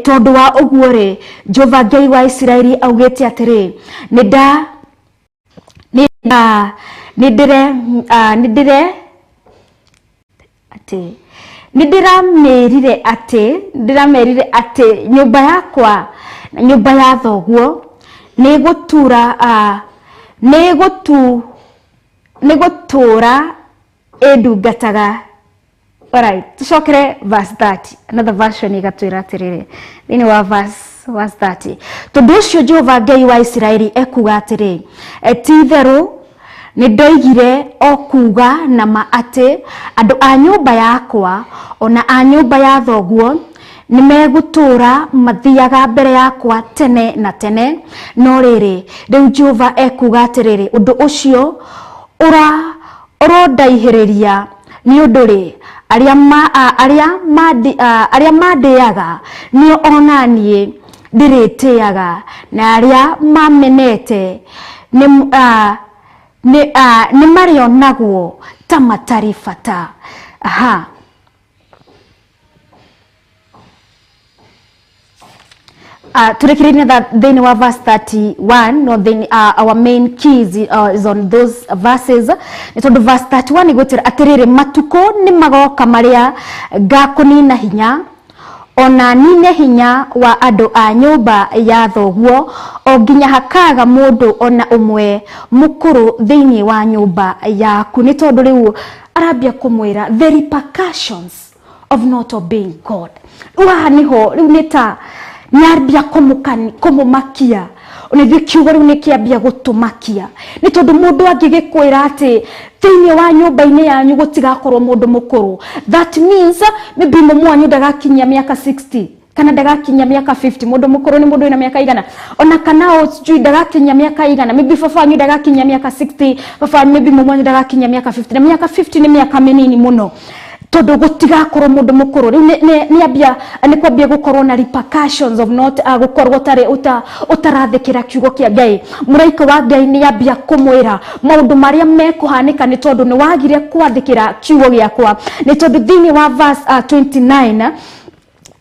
tondũ wa ũguo rĩ Jehova Ngai wa Isiraeli augĩte atĩrĩ nĩndĩramerire atĩ nyũmba yakwa na nyũmba ya thoguo nĩgũtũra ndungataga. Alright, tucokere verse 30 another version igatwĩra atĩrĩrĩ thĩinĩ wa verse 30 tondũ ũcio Jehova Ngai wa Isiraeli ekuga atĩrĩ ti itherũ Nindoigire o kuga na ma ati andu a nyumba yakwa ona a nyumba ya thoguo nimegutura mathiaga mbere yakwa tene na tene no riri riu Jehova ekuga atiriri undu ucio urondaihiriria ni undu ri aria mandiaga nio onanie ndiritiaga na aria mamenete ni marionagwo ta matari bata. Turekereirie that thĩinĩ wa verse 31 no then our main keys is on those verses. Nĩ tondũ verse 31 igũtĩra atĩrĩrĩ matuko nĩ magoka maria ngakũnina hinya ona nine hinya wa andu a nyumba ya thoguo o nginya hakaga mundu ona umwe mukuru thĩinĩ wa nyumba yaku. Nĩ tondũ rĩu arambia kumwĩra the repercussions of not obeying God. Waha niho rĩu nĩ ta nyarbia kumumakia onithio kiugo riu nikiambia gutumakia ni tondu mundu angigikwira ati thiini wa nyumba-ini yanyu gutigakorwo mundu mukuru, that means maybe mumwanyu ndagakinyia miaka 60 kana ndagakinyia miaka 50. Mundu mukuru ni mundu wina miaka igana ona kana sijui ndagakinyia miaka igana, maybe baba wanyu ndagakinyia miaka 60, baba maybe mumwanyu ndagakinyia miaka 50 na miaka 50 ni miaka minini muno tondu gutigakorwo mundu mukuru riu ni ambia ni kwambia gukorwo na repercussions of not gukorwo tare utarathikira kiugo kia Ngai. Muraika wa Ngai ni ambia kumwira maundu maria mekuhanika ni tondu ni wagire kwathikira kiugo giakwa. Ni tondu thini wa verse 29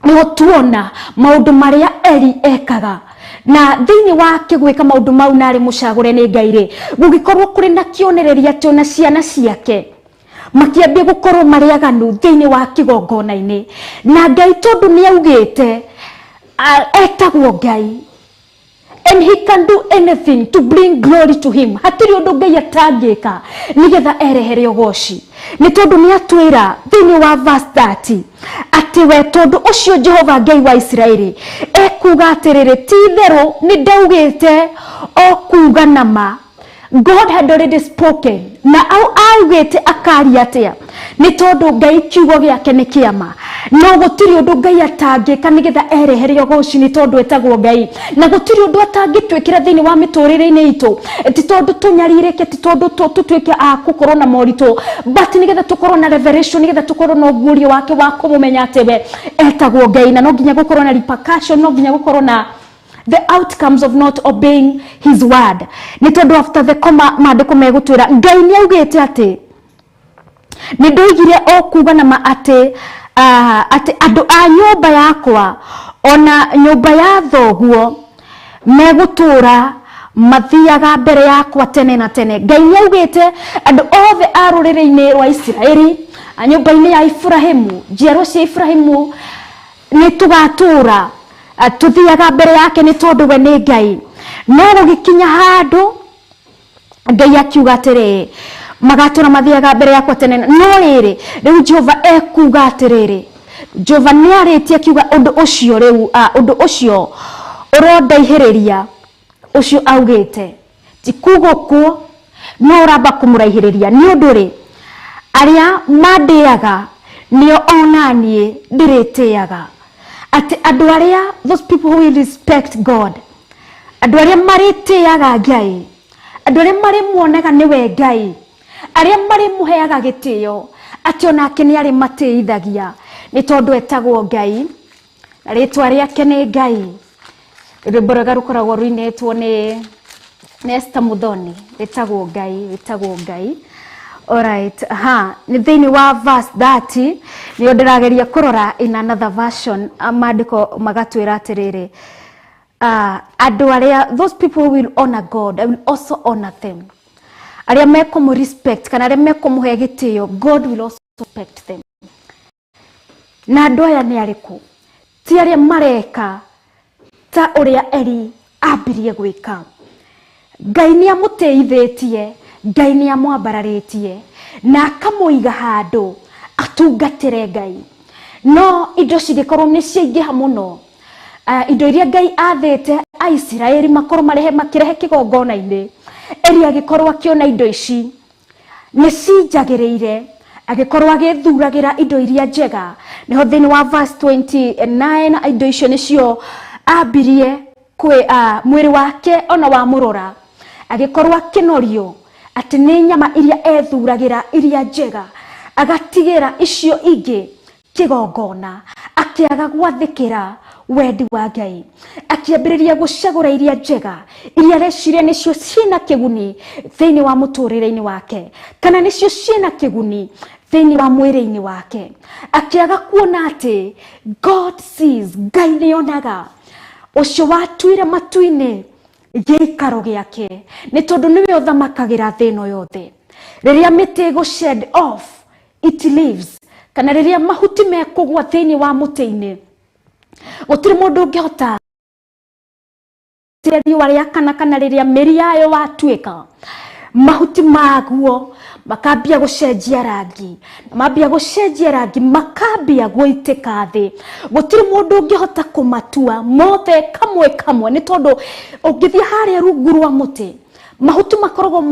ni tuona maundu maria Eli ekaga na thini wake gwika maundu mau nari mucagure ni Ngai ri gugikorwo kuri na kionereria ati ona ciana ciake makiambia gukorwo mariaganu thini wa kigongona-ini na Ngai tondu ni augite etagwo Ngai and he can do anything to bring glory to him. Hatiri undu Ngai atangika nigetha erehere ugoci. Ni tondu ni atwira thini wa verse 30 ati we tondu ucio Jehova Ngai wa Israeli ekuga atiriri titheru ni ndaugite o kuga nama. God had already spoken na au augite akari atia ni tondu Ngai kiugo giake ni kiama no gutiri undu Ngai atangika nigetha erehere ugoci ni tondu etagwo Ngai na gutiri undu atangitwikira thini wa miturire-ini itu ti tondu tunyaririke ti tondu tutwike gukorwo na morito but nigetha tukorwo na revelation nigetha tukorwo na ugurio wake wa kumumenya ati we etagwo Ngai na no nginya gukorwo na repercussion no nginya gukorwo na the outcomes of not obeying his word. Ni tondu after the maandiko megutwira Ngai ni augite ati ni ndoigire o kuga na ma ati andu a nyumba yakwa ona nyumba ya thoguo megutura mathiaga mbere yakwa tene na tene. Ngai ni augite andu othe a ruriri-ini rwa Israeli nyumba-ini ya Ibrahimu njiarwa cia Ibrahimu ni tugatura tuthiaga mbere yake ni tondu we ni Ngai. No gugikinya handu Ngai akiuga atiriri magatura mathiaga mbere yakwa tene no riri riu Jehova ekuga atiriri Jehova ni aritie akiuga undu ucio riu undu ucio urondaihiriria ucio augite ti kuguku no uramba kumuraihiriria ni undu ri aria mandiaga nio onanie ndiritiaga ati andu aria those people who will respect God andu aria maritiaga Ngai andu aria mari muonaga niwe Ngai aria mari muheaga gitio ati onake ni ari mateithagia ni tondu etagwo Ngai na ritwa riake ni Ngai. Riboroga rukoragwo ruinetwo ni Esther Muthoni ritagwo Ngai. Alright, ni thini wa verse 30 ni ndirageria kurora in another version maandiko magatwira atiriri andu aria those people who will honor God I will also honor them. Aria mekumu respect kana aria mekumuhe gitio God will also respect them. Na andu aya ni ariku ti aria mareka ta uria Eli ambirie gwika. Ngai ni amuteithitie Ngai ni amwambararitie na akamuiga handu atungatire Ngai no indo cigikorwo ni ciingiha muno indo iria Ngai athete a Israeli makorwo makirehe kigongona-ini Eli agikorwo akiona indo ici nĩ cinjagĩrĩire, agikorwo agĩthuragĩra indo iria njega. Niho thĩinĩ wa verse 29 indo icio nĩcio ambirie kwĩ mwĩrĩ wake ona wa mũrora, agikorwo akĩnorio atĩ nĩ nyama iria ethuragĩra iria njega, agatigĩra icio ingĩ kĩgongona, akĩaga gwathĩkĩra wendi wa Ngai, akĩambĩrĩria gũcagũra iria njega, iria reciria nĩcio ciĩna kĩguni thĩinĩ wa mũtũrĩre-inĩ wake, kana nĩcio ciĩna kĩguni thĩinĩ wa mwĩrĩ-inĩ wake. Akĩaga kuona atĩ God sees, Ngai nĩonaga ũcio watuire matu-inĩ gĩikaro gĩake, nĩ tondũ nĩwe ũthamakagĩra thĩ ĩno yothe. Rĩrĩa mĩtĩ ĩgũ-shed off its leaves, kana rĩrĩa mahuti mekũgwa thĩinĩ wa mũtĩ-inĩ, gũtirĩ mũndũ ũngĩhota riũa rĩakana, kana rĩrĩa mĩri yayo watuĩka, mahuti maguo makambia gũcenjia rangi, mambia gũcenjia rangi, makambia gũitĩka thĩ. Gũtirĩ mũndũ ũngĩhota kũmatua mothe kamwe kamwe, nĩ tondũ ũngĩthiĩ harĩa rungu rwa mũtĩ, mahuti makoragwo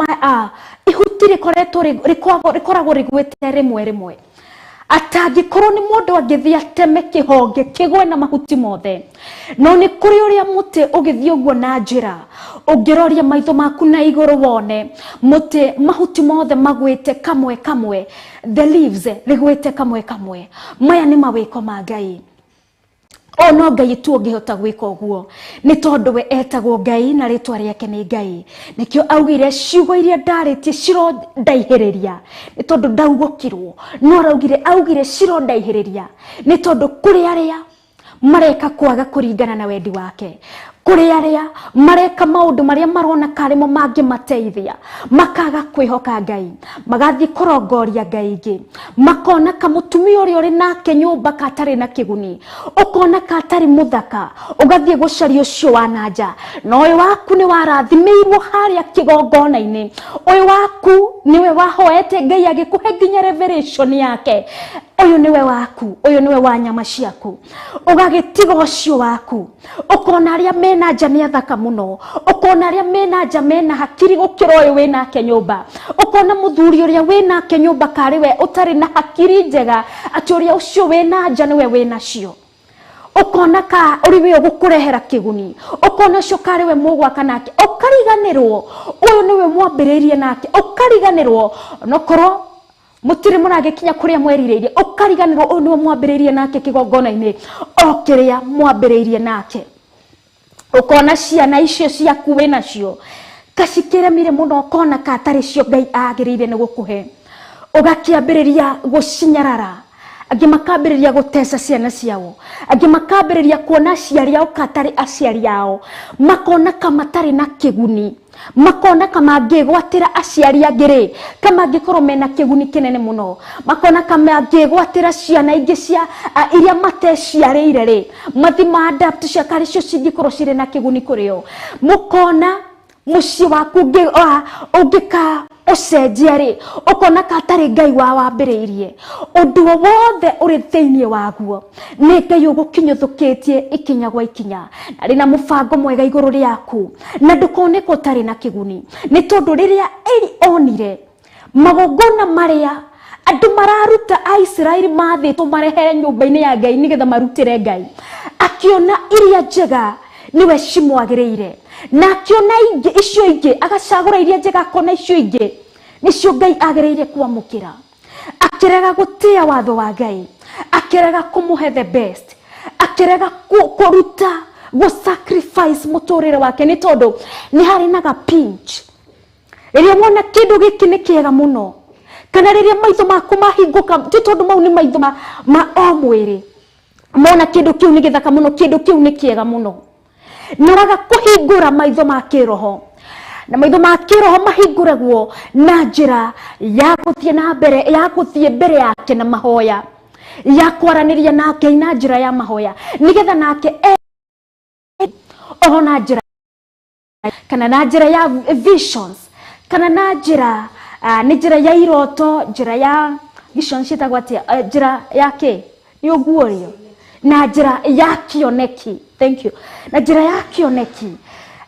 ihuti rĩkoragwo rĩgwĩte rĩmwe rĩmwe. Atangĩkorwo nĩ mũndũ angĩthiĩ ateme kĩhonge kĩgwe na mahuti mothe, no nĩ kũrĩ ũrĩa mũtĩ ũgĩthiĩ ũguo na njĩra, ũngĩroria maitho maku na igũrũ wone mũtĩ mahuti mothe magwĩte kamwe kamwe, the leaves rĩgwĩte kamwe kamwe. Maya nĩ mawĩko ma Ngai. No Ngai tu ũngĩhota gwĩka ũguo, nĩ tondũ we etagwo Ngai na rĩtwa rĩake nĩ Ngai. Nĩkĩo augire ciugo iria ndarĩtie cirondaihĩrĩria nĩ tondũ ndaugũkirwo, no augire cirondaihĩrĩria nĩ tondũ kũrĩ arĩa mareka kwaga kũringana na wendi wake, kũrĩ arĩa mareka maũndũ marĩa marona karĩmo mangĩmateithia, makaga kwĩhoka Ngai, magathiĩ kũrongoria Ngai ingĩ, makona kamũtumia ũrĩa ũrĩ nake nyũmba katarĩ na kĩguni, ũkona katarĩ mũthaka, ũgathiĩ gũcaria ũcio wa nanja, na ũyũ waku nĩ warathimĩirwo harĩa kĩgongona-inĩ, ũyũ waku nĩwe wahoete Ngai agĩkũhe nginya revelation yake, ũyũ nĩwe waku, ũyũ nĩwe wa nyama ciaku, ũgagĩtiga ũcio waku, ũkona arĩa mena nja nĩ athaka mũno, ũkona arĩa mena nja mena hakiri gũkĩra ũyũ wĩnake nyũmba, ũkona mũthuri ũrĩa wĩnake nyũmba karĩ we ũtarĩ na hakiri njega, atĩ ũrĩa ũcio wĩna nja nĩwe wĩnacio, ũkona ka ũrĩ we ũgũkũrehera kĩguni, ũkona ũcio karĩ we mũgwaka nake, ũkariganĩrwo ũyũ nĩwe mwambĩrĩirie nake, ũkariganĩrwo nokorwo mũtirĩ mũragĩkinya kũrĩa mwerirĩirie, ũkariganĩrwo ũyũ nĩwe mwambĩrĩirie nake kĩgongona-inĩ o kĩrĩa mwambĩrĩirie nake. Ũkona ciana icio ciaku wĩnacio gacikĩremire mũno, ũkona katarĩ cio Ngai agĩrĩire nĩ gũkũhe, ũgakĩambĩrĩria gũcinyarara, angĩ makambĩrĩria gũteca ciana ciao, angĩ makambĩrĩria kuona aciari ao katarĩ aciari ao, makona kamatarĩ na kĩguni, makona kamangĩgwatĩra aciari angĩ kama angĩkorwo mena kĩguni kĩnene mũno, makona kamangĩgwatĩra ciana ingĩ cia iria mateciarĩire mathi ma adapt ciakari cio cingĩkorwo cirĩ na kĩguni kũrĩ o. Mũkona mũciĩ waku ũngĩka ũcenjia ũkona katarĩ Ngai wambĩrĩirie, ũndũ wothe ũrĩ thĩinĩ waguo nĩ Ngai ũgũkinyũthũkĩtie ikinya gwa ikinya, arĩ na mũbango mwega igũrũ rĩaku, na ndũkoneka ũtarĩ na kĩguni, nĩ tondũ rĩrĩa Eli onire magongona marĩa andũ mararuta a Isiraeli mathĩtwo marehere nyũmba-inĩ ya Ngai nĩgetha marutĩre Ngai, akĩona iria njega niwe cimwagĩrĩire, na akĩona ingĩ icio ingĩ agacagũra iria njega, akona icio ingĩ nicio Ngai agĩrĩire kwamũkĩra, akĩrega gũtĩa watho wa Ngai, akĩrega kũmũhe the best, akĩrega kũruta sacrifice mũtũrĩre wake, nĩ tondũ nĩ harĩ na pinch. Rĩrĩa wona kĩndũ gĩkĩ nĩ kĩega mũno, kana rĩrĩa maitho maku mahingũka, tondũ mau nĩ maitho ma o mwĩrĩ, mona kĩndũ kĩu nĩ gĩthaka mũno, kĩndũ kĩu nĩ kĩega mũno, noraga kũhingũra maitho ma kĩroho, na maitho ma kĩroho mahingũragwo na njĩra ya gũthiĩ na mbere, ya gũthiĩ mbere yake na mahoya, ya kwaranĩria nake na njĩra ya mahoya, nĩgetha nake oho na njĩra kana na njĩra ya visions, kana na njĩra nĩ njĩra ya iroto, njĩra ya visions ciĩtagwo atĩa, njĩra yake nĩ ũguũrio, na njĩra ya kĩoneki, thank you, na njĩra ya kĩoneki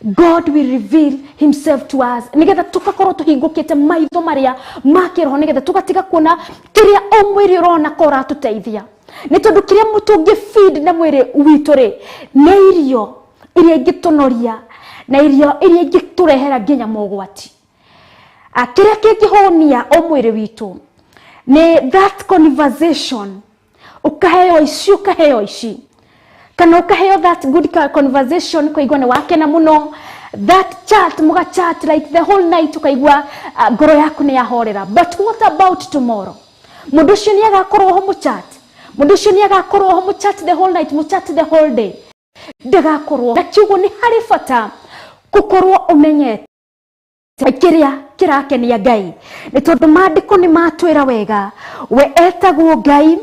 God will reveal himself to us. Nigetha tugakorwo tuhingukite maitho maria makiroho nigetha tugatiga kuona kiria o mwiri urona ko ratuteithia. Ni tondu kiria mutungi feed na mwiri witu ri ni irio iria ingitunoria na irio iria ingiturehera nginya mogwati. Kiria kingihonia o mwiri witu ni that conversation. Ukaheo ici kana ukaheo that good conversation kuigwa na wake na muno, that chat muga chat like the whole night ukaigwa ngoro yaku ni yahorera. But what about tomorrow? Mundu ucio ni agakorwo ho mu chat, mundu ucio ni agakorwo ho mu chat the whole night, mu chat the whole day, ndagakorwo. Na kiugo ni hari bata gukorwo umenyete kiria kirakenia Ngai, ni tondu maandiko ni matwira wega we etagwo Ngai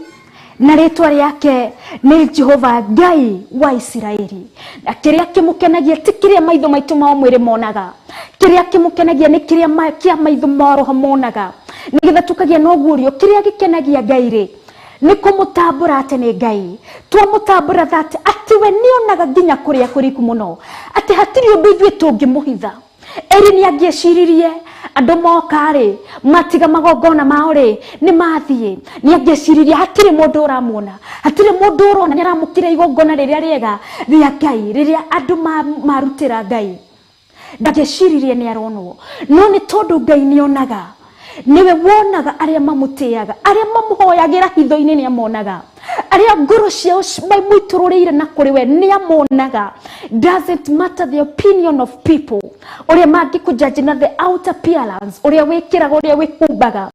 na ritwa riake ni Jehova Ngai wa Israeli. Na kiria kimukenagia ti kiria maitho maitu ma mwiri monaga, kiria kimukenagia ni kiria kia maitho ma roho monaga. Nigetha tukagia no gurio kiria gikenagia Ngai ri ni kumutambura ati ni Ngai, twamutambura that ati we nionaga nginya kuria kuriku muno, ati hatiri undu ithue tungimuhitha. Eri ni agieciririe andu moka ri matiga magongona mao ri ni mathie, ni agieciririe hatiri mundu uramuona, hatiri mundu urona ni aramukira igongona riria riega ria Ngai riria andu marutira Ngai. Ndageciririe ni aronwo, no ni tondu Ngai nionaga, niwe wonaga aria mamutiaga, aria mamuhoyagira hitho-ini ni amonaga, aria ngoro ciao maimutururire na kuri we ni amonaga. Doesn't matter the opinion of people, uria mangi kujudge na the outer appearance, uria wikiraga uria wikumbaga.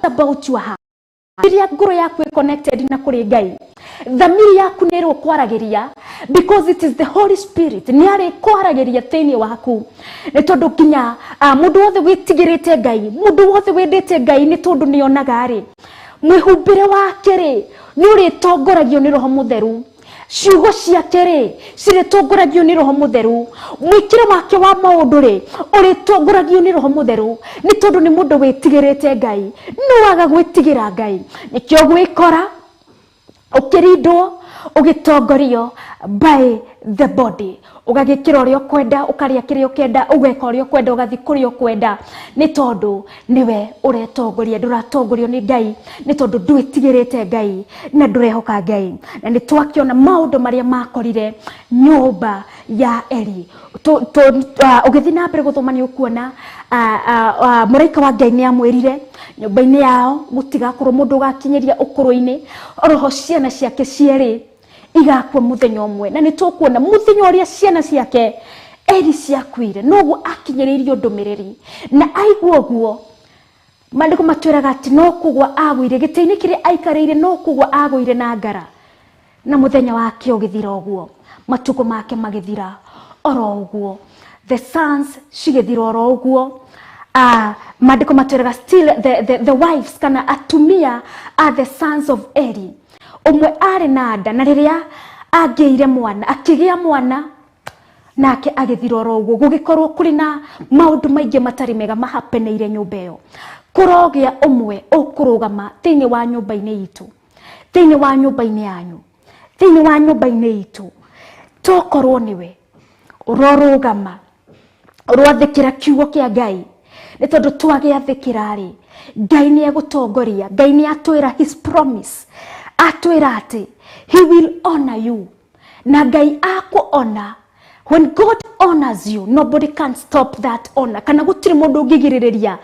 About your heart, iria ngoro yaku connected na kuri Ngai, thamiri yaku nero kwaragiria, because it is the Holy Spirit ni ari kwaragiria thiini waku. Ni tondu kinya mundu wothe witigirite Ngai, mundu wothe wendete Ngai ni tondu nionaga ri mwihumbire wake ri ni uri tongoragio ni Roho Mutheru, ciugo ciake ri cire tongoragio ni Roho Mutheru, mwikire wake wa maundu ri uri tongoragio ni Roho Mutheru. Ni tondu ni mundu witigirite Ngai, no waga gwitigira Ngai nikio gwikora ukirindwo ugitongorio by the body, ugagikira uria kwenda, ukaria kiria kwenda, ugeka uria kwenda, ugathi kuria kwenda. Ni tondu niwe uretongoria, nduratongorio ni Ngai, ni tondu ndwitigirite Ngai na ndurehoka Ngai. Na ni twakiona maundu maria makorire nyumba ya Eli. Ugithi na mbere guthoma ni ukuona muraika wa Ngai ni amwirire nyumba-ini yao gutigakorwo mundu ugakinyeria ukuru-ini, oroho ciana ciake cieri igakwa muthenya umwe. Na ni tukuona muthenya uria ciana ciake Eli ciakwire noguo akinyiririo ndumiriri, na aigua guo maandiko matwiraga ati no kugwa agwire giti-ini kiria aikarire, no kugwa agwire na ngara. Na muthenya wake ugithira uguo, matuko make magithira oro uguo, the sons cigithira oro uguo. Maandiko matwiraga still the wives kana atumia are the sons of Eli. Umwe ari na nda, na riria agiire mwana, akigia mwana nake agithira oro uguo. Gugikorwo kuri na maundu maingi matari mega mahapeneire nyumba iyo, kurogia umwe ukurugama thiini wa nyumba-ini itu, thiini wa nyumba-ini yanyu, thiini wa nyumba-ini itu. Tokorwo niwe urorugama urwathikira kiugo kia Ngai, ni tondu twagiathikira ri Ngai ni egutongoria. Ngai ni atwira his promise, atwira ati he will honor you. Na Ngai akuona. When God honors you, nobody can stop that honor. Kana gutiri mundu ungigiriria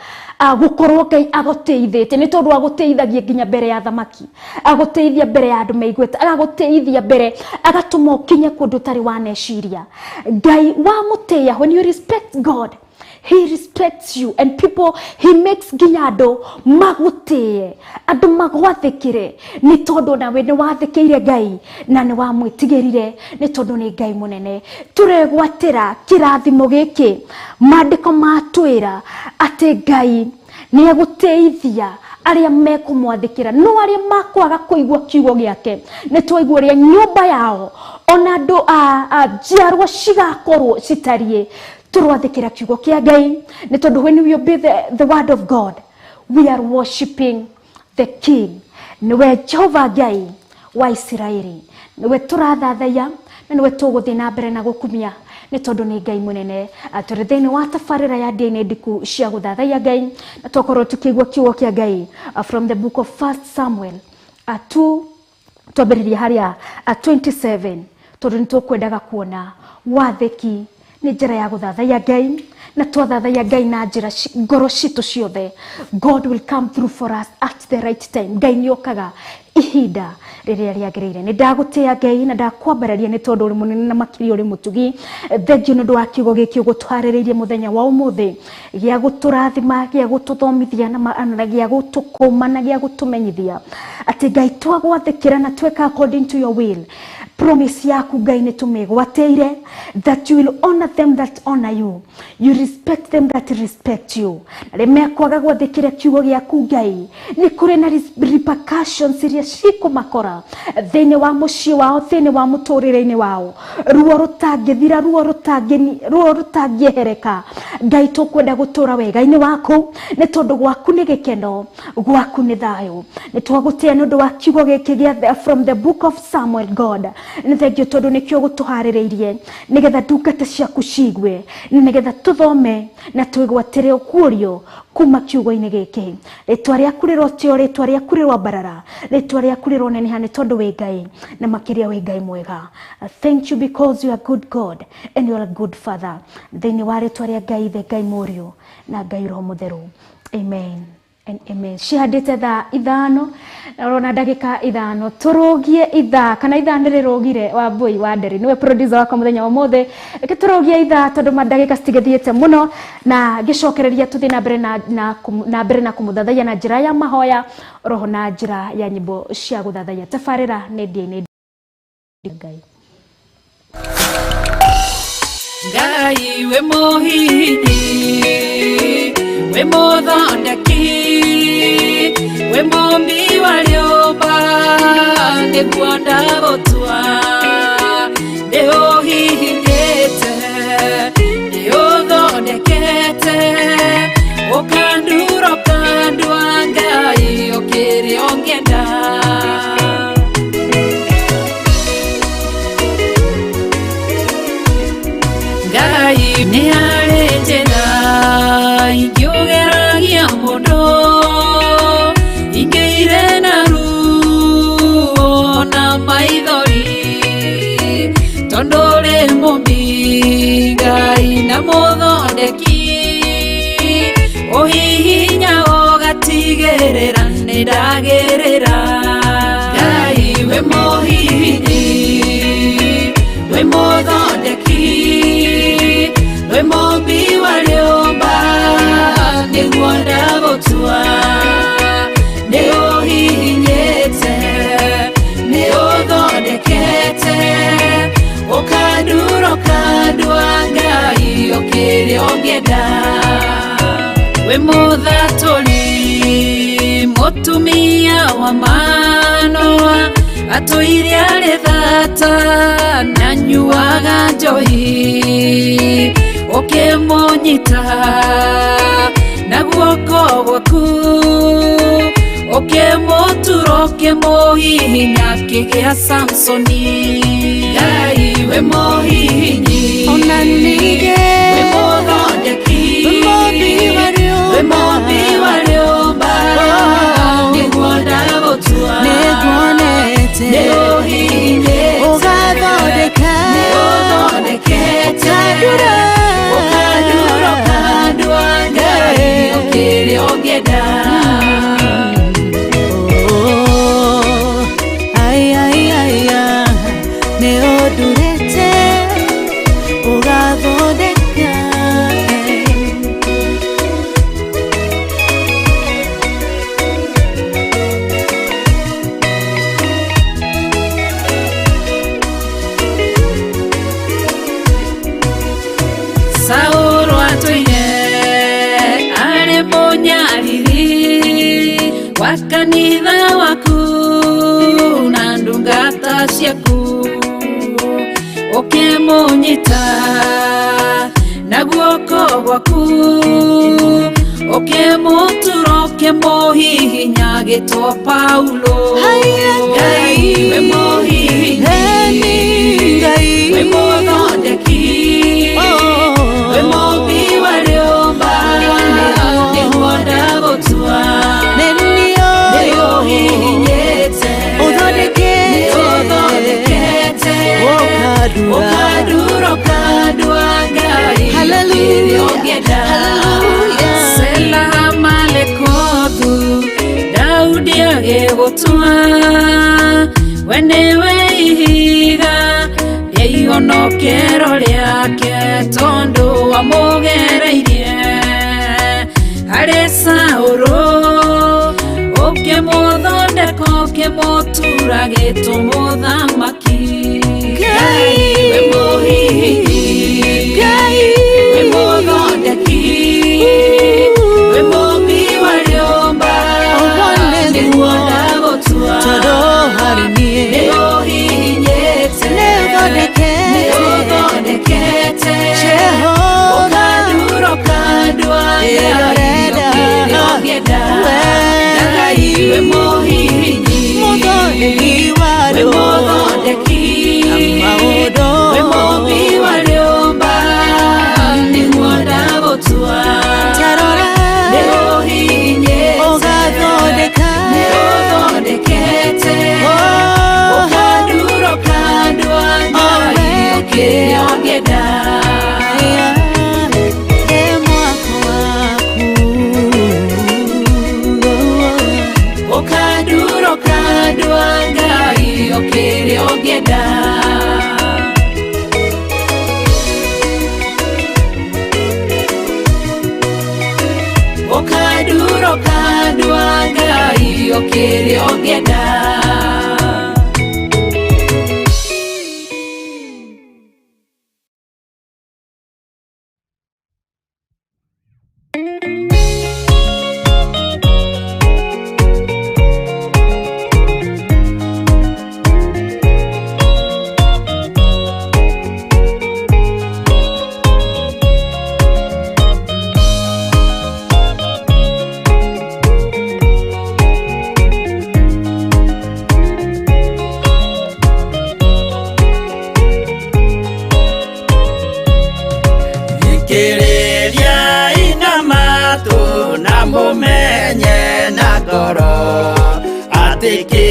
gukorwo Ngai aguteithite, ni tondu aguteithagia nginya mbere ya thamaki, aguteithia mbere ya andu meigweta, agaguteithia mbere, agatuma ukinye kundu tari waneciria. Ngai wa muteya, when you respect God, he respects you, and people, he makes nginya andu maguteye, andu magwathikire, ni tondu nawe ni wathikiire Ngai na ni wamwitigirire, ni tondu ni Ngai munene. Turegwatira kirathimo giki, maandiko matwira ati Ngai ni eguteithia aria mekumwathikira, no aria makwaga kuigwa kiugo giake. Ni twaiguria nyumba yao ona andu njiarwa cigakorwo citarie turwathikira kiugo kia Ngai. Ni tondu when we obey the word of God, we are worshiping the King. Niwe Jehova Ngai wa Israeli, niwe turathathaya, na niwe tuguthi na mbere na gukumia nĩ tondũ nĩ Ngai mũnene. Tũrĩ thĩinĩ wa tabarĩra ya ndĩ ndiku cia gũthathaiya Ngai, na twakorwo tũkĩigua kiugo kĩa Ngai from the book of 1 Samuel twambĩrĩria harĩa 27, tondũ nĩ tũkwendaga kuona wathĩki nĩ njĩra ya gũthathaiya Ngai, na twathathaiya Ngai na njĩra ngoro citũ ciothe. God will come through for us at the right time. Ngai nĩ okaga ihinda rĩrĩa rĩagĩrĩire. Nĩ ndagũtĩya Ngai na ndakwambararia nĩ tondũ ũrĩ mũnene na makĩria ũrĩ mũtugi. Thengiũ nĩ ũndũ wa kiugo gĩkĩ ũgũtwarĩrĩirie mũthenya wa ũmũthĩ, gĩa gũtũrathima, gĩa gũtũthomithia na gĩa gũtũkũma na gĩa gũtũmenyithia atĩ Ngai twagwathĩkĩra na tweka according to your will. Promise yaku Ngai nĩ tũmĩgwatĩire, that you will honor them that honor you, you respect them that respect you. Na rĩmĩa kwaga gwathĩkĩra kiugo gĩaku Ngai, nĩ kũrĩ na repercussions iria cikũmakora thĩinĩ wa mũciĩ wao, thĩinĩ wa mũtũrĩre-inĩ wao. Ruo rũtangĩthira, ruo rũtangĩehereka. Ngai tũkwenda gũtũra wega-inĩ waku, nĩ tondũ gwaku nĩ gĩkeno, gwaku nĩ thayũ. Nĩ twagũtĩya nĩ ũndũ wa kiugo gĩkĩ from the book of Samuel, God. Nĩ thengio tondũ nĩkĩo gũtũharĩrĩirie nĩgetha ndungata ciaku ciigue, nĩgetha tũthome na twĩgwatĩre ũkuũrio kuma kiugo-inĩ gĩkĩ. Rĩtwa rĩaku rĩrotio, rĩtwa rĩaku rĩrombarara, rĩtwa rĩaku rĩroneneha nĩ tondũ wĩ Ngai na makĩria wĩ Ngai mwega. Thank you because you are good God and you are a good Father. Thĩinĩ wa rĩtwa rĩa Ngai Ithe, Ngai Mũriũ na Ngai Roho Mũtheru. Amen and amen. Cihandĩte thaa 5, rona ndagĩka 5, tũrũgie ithaa kana ithaa nĩ rĩrũgire. Wambui wa Nderi niwe producer wakwa mũthenya wa ũmũthĩ, reke tũrũgie ithaa tondũ mandagĩka citigĩthiĩte mũno, na ngĩcokereria tũthiĩ na mbere na kũmũthathaiya na njĩra ya mahoya, roho na njĩra ya nyĩmbo cia gũthathaiya. Tabarĩra nĩ ndĩ Ngai. Ngai we mũhihi, we mũthondeki, we mũmbi wa rĩũmba, nĩguo ndagũtua, ndĩũhihinyĩte, ndĩũthondekete, ũkandura ũkandua Ngai ũkĩrĩ ũngĩenda. Ngai nĩ harĩ njĩra ingĩũgeragia mũndũ, ingĩire na ruo na maithori, tondũ ũrĩ mũmbi Ngai na mũthondeki, ũhihinya ũgatigĩrĩra nĩ ndagĩrĩra. Ngai we mũhihinyi, we mũthondeki, we mũmbi wa rĩũmba, nĩguo ndagũtua, nĩ ũhihinyĩte, nĩ ũthondekete, ũkandura ũkandua Ngai ũkĩrĩ ũngĩenda. We mũthatũri, mũtumia wa Manoa, atũire arĩ thata na nyuaga njohi, ũkĩmũnyita na guoko gwaku, ũkĩmũtura ũkĩmũhihinya akĩgĩa Samsoni. Ngai we mũhihinyi, ona ningĩ we mũthondeki, we mũmbi wa rĩũmba, nĩguo ndagũtua, nĩguonete, nĩũhihinyĩte, ũgathondeka, nĩũthondekete, ũkandura ũkandua Ngai ũkĩrĩ ũngĩenda. Nĩũndurĩte, ũgathondeka. Saũlũ atũire arĩ mũnyariri wa kanitha waku na ndungata ciaku, ũkĩmũnyita na guoko gwaku, ũkĩmũtura ũkĩmũhihinya agĩtwo Paulo. Ngai we mũhihinyi, we mũthondeki, ndiage gũtua we nĩwe ihiga rĩa ihonokero rĩake tondũ wamũgereirie harĩ Saũlũ ũkĩmũthondeka ũkĩmũtura gĩtũmũthamaki Ngai we mũhihinyi Ngai we mũthondeki we mũmbi wa rĩũmba nĩguo ndagũtua tondũ harĩ niĩ nĩũhihinyĩte nĩũthondekete ũkandurũka ndwagĩrĩrenda Ngai we mũhihinyi mũthondeki wa mũthondeki we mũmbi wa rĩũmba nĩguo ndagũtua nĩũhihinyĩte nĩũthondekete ũkandurũka ndwagĩrĩrĩa ũngĩenda ũkandurũka ndwagĩrĩrĩa ũngĩenda ũkandurũka ndwagĩrĩrĩa ũngĩenda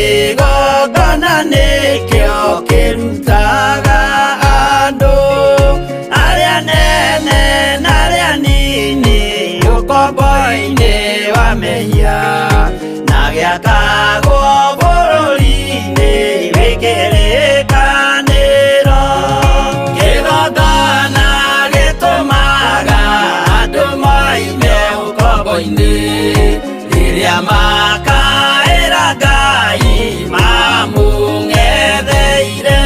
kĩgongona nĩkĩo kĩrutaga andũ arĩa nene na arĩa nini ũkombo-inĩ wa mehia na gĩakagwo bũrũri-inĩ wĩkĩrĩkanĩro kĩgongona gĩtũmaga andũ moime ũkombo-inĩ rĩrĩa makaĩra Ngai mamũng'etheire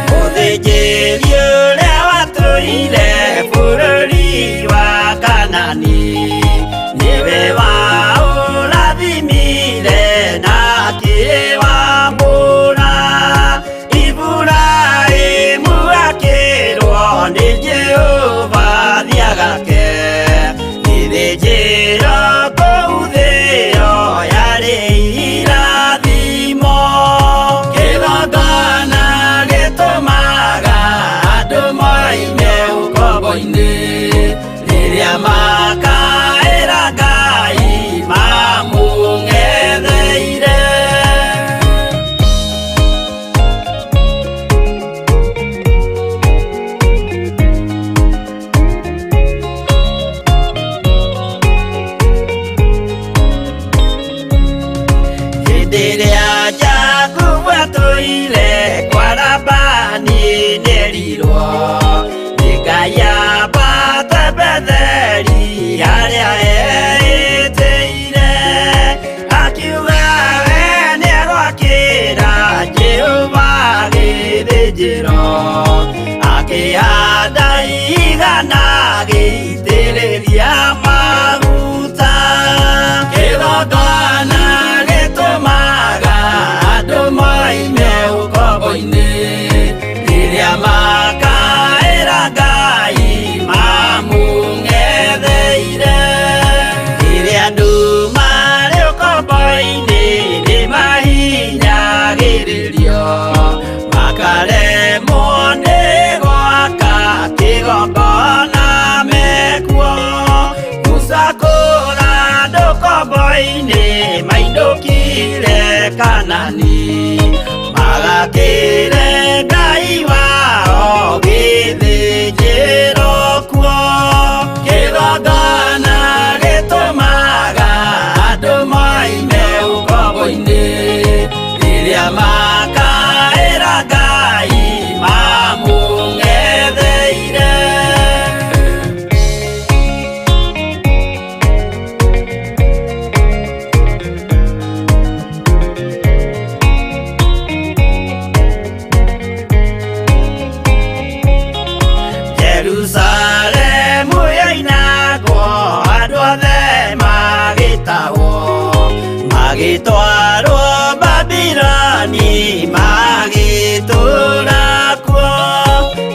mũthĩnjĩri ũrĩa watũire bũrũri wa Kanani nĩwe waũrathimire na akĩwamũra Iburahĩmu akĩrwo nĩ Jehova thiagake gĩthĩnjĩro kũu thĩ ĩyo yarĩ irathimo kĩgongona gĩtũmaga andũ moime ũkombo-inĩ rĩrĩa makaĩra Ngai mamũng'etheire rĩrĩa Jakubu atũire kwa Labani nĩerirwo nĩ Ngai ambate Betheli harĩa etĩire akiuga we nĩegwakĩra Jehova gĩthĩnjĩro akĩhanda igana gĩitĩrĩria maguta kĩgongona gĩtũmaga andũ moime ũkombo-inĩ rĩrĩa makaĩra Ngai mamũng'etheire rĩrĩa andũ marĩ ũkombo-inĩ nĩmahinyagĩrĩrio makaremwo nĩ gwaka kĩgongona mekuo gũcakũra andũ ũkombo-inĩ mainũkire Kanani magakĩre Ngai wao gĩthĩnjĩro kuo kĩgongona gĩtũmaga andũ moime Babyloni magitura kuo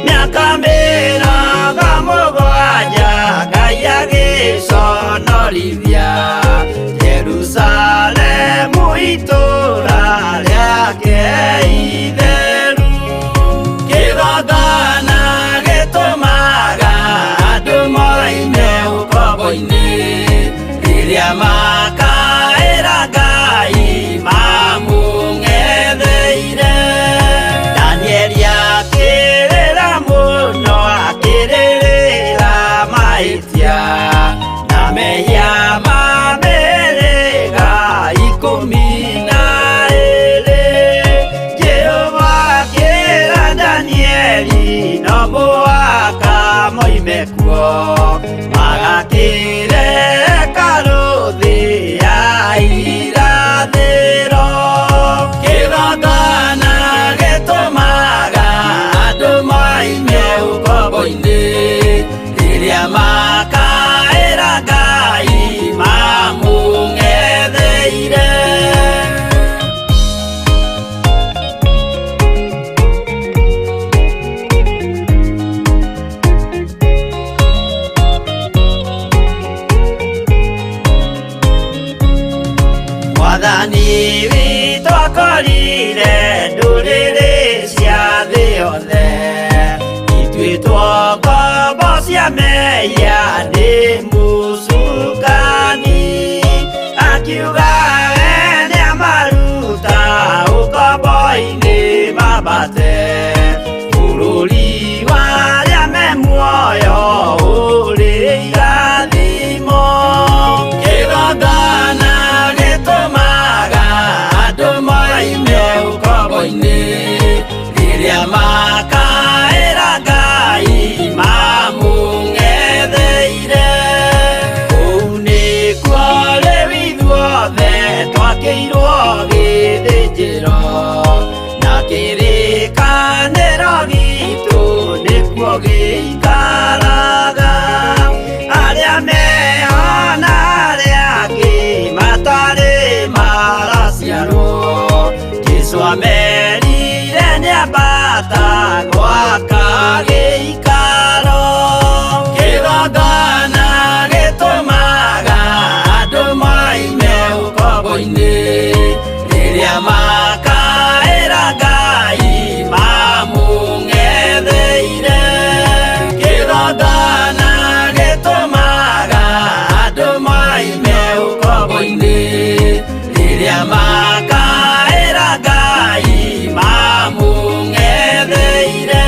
miaka mĩrongo mũgwanja Ngai agĩconorithia Jerusalemu itũra rĩake itheru kĩgongona gĩtũmaga andũ moime ũkombo-inĩ rĩrĩa makaĩra Ngai mamũng'etheire Danieli akĩrĩra mũno akĩrĩrĩra mahĩtia na mehia ma mĩhĩrĩga 12 Jehova akĩra Danieli no mũhaka moime kuo magakĩre karũthĩ ya irathĩro kĩgongona gĩtũmaga andũ moime ũkombo-inĩ rĩrĩa makaĩra Ngai mamũng'etheire Mwathani witũ akorire ndũrĩrĩ cia thĩ yothe ituĩtwo ngombo cia mehia nĩ mũcukani akiuga we nĩamaruta ũkombo-inĩ mambate bũrũri warĩa me muoyo ũrĩ irathimo kĩgongona gĩtũmaga andũ moime ũkombo-inĩ rĩrĩa makaĩra Ngai mamũng'etheire kũu nĩkuo rĩu ithuothe twakĩirwo gĩthĩnjĩro na kĩrĩkanĩro gitũ nĩkuo gĩikaraga arĩa meho na arĩa angĩ matarĩ maraciarwo Jesũ amerire nĩambata gwaka gĩikaro kĩgongona gĩtũmaga andũ moime ũkombo-inĩ rĩrĩa makaĩra Ngai mamũng'etheire kĩgongona gĩtũmaga andũ moime ũkombo-inĩ rĩrĩa makaĩra Ngai mamũng'etheire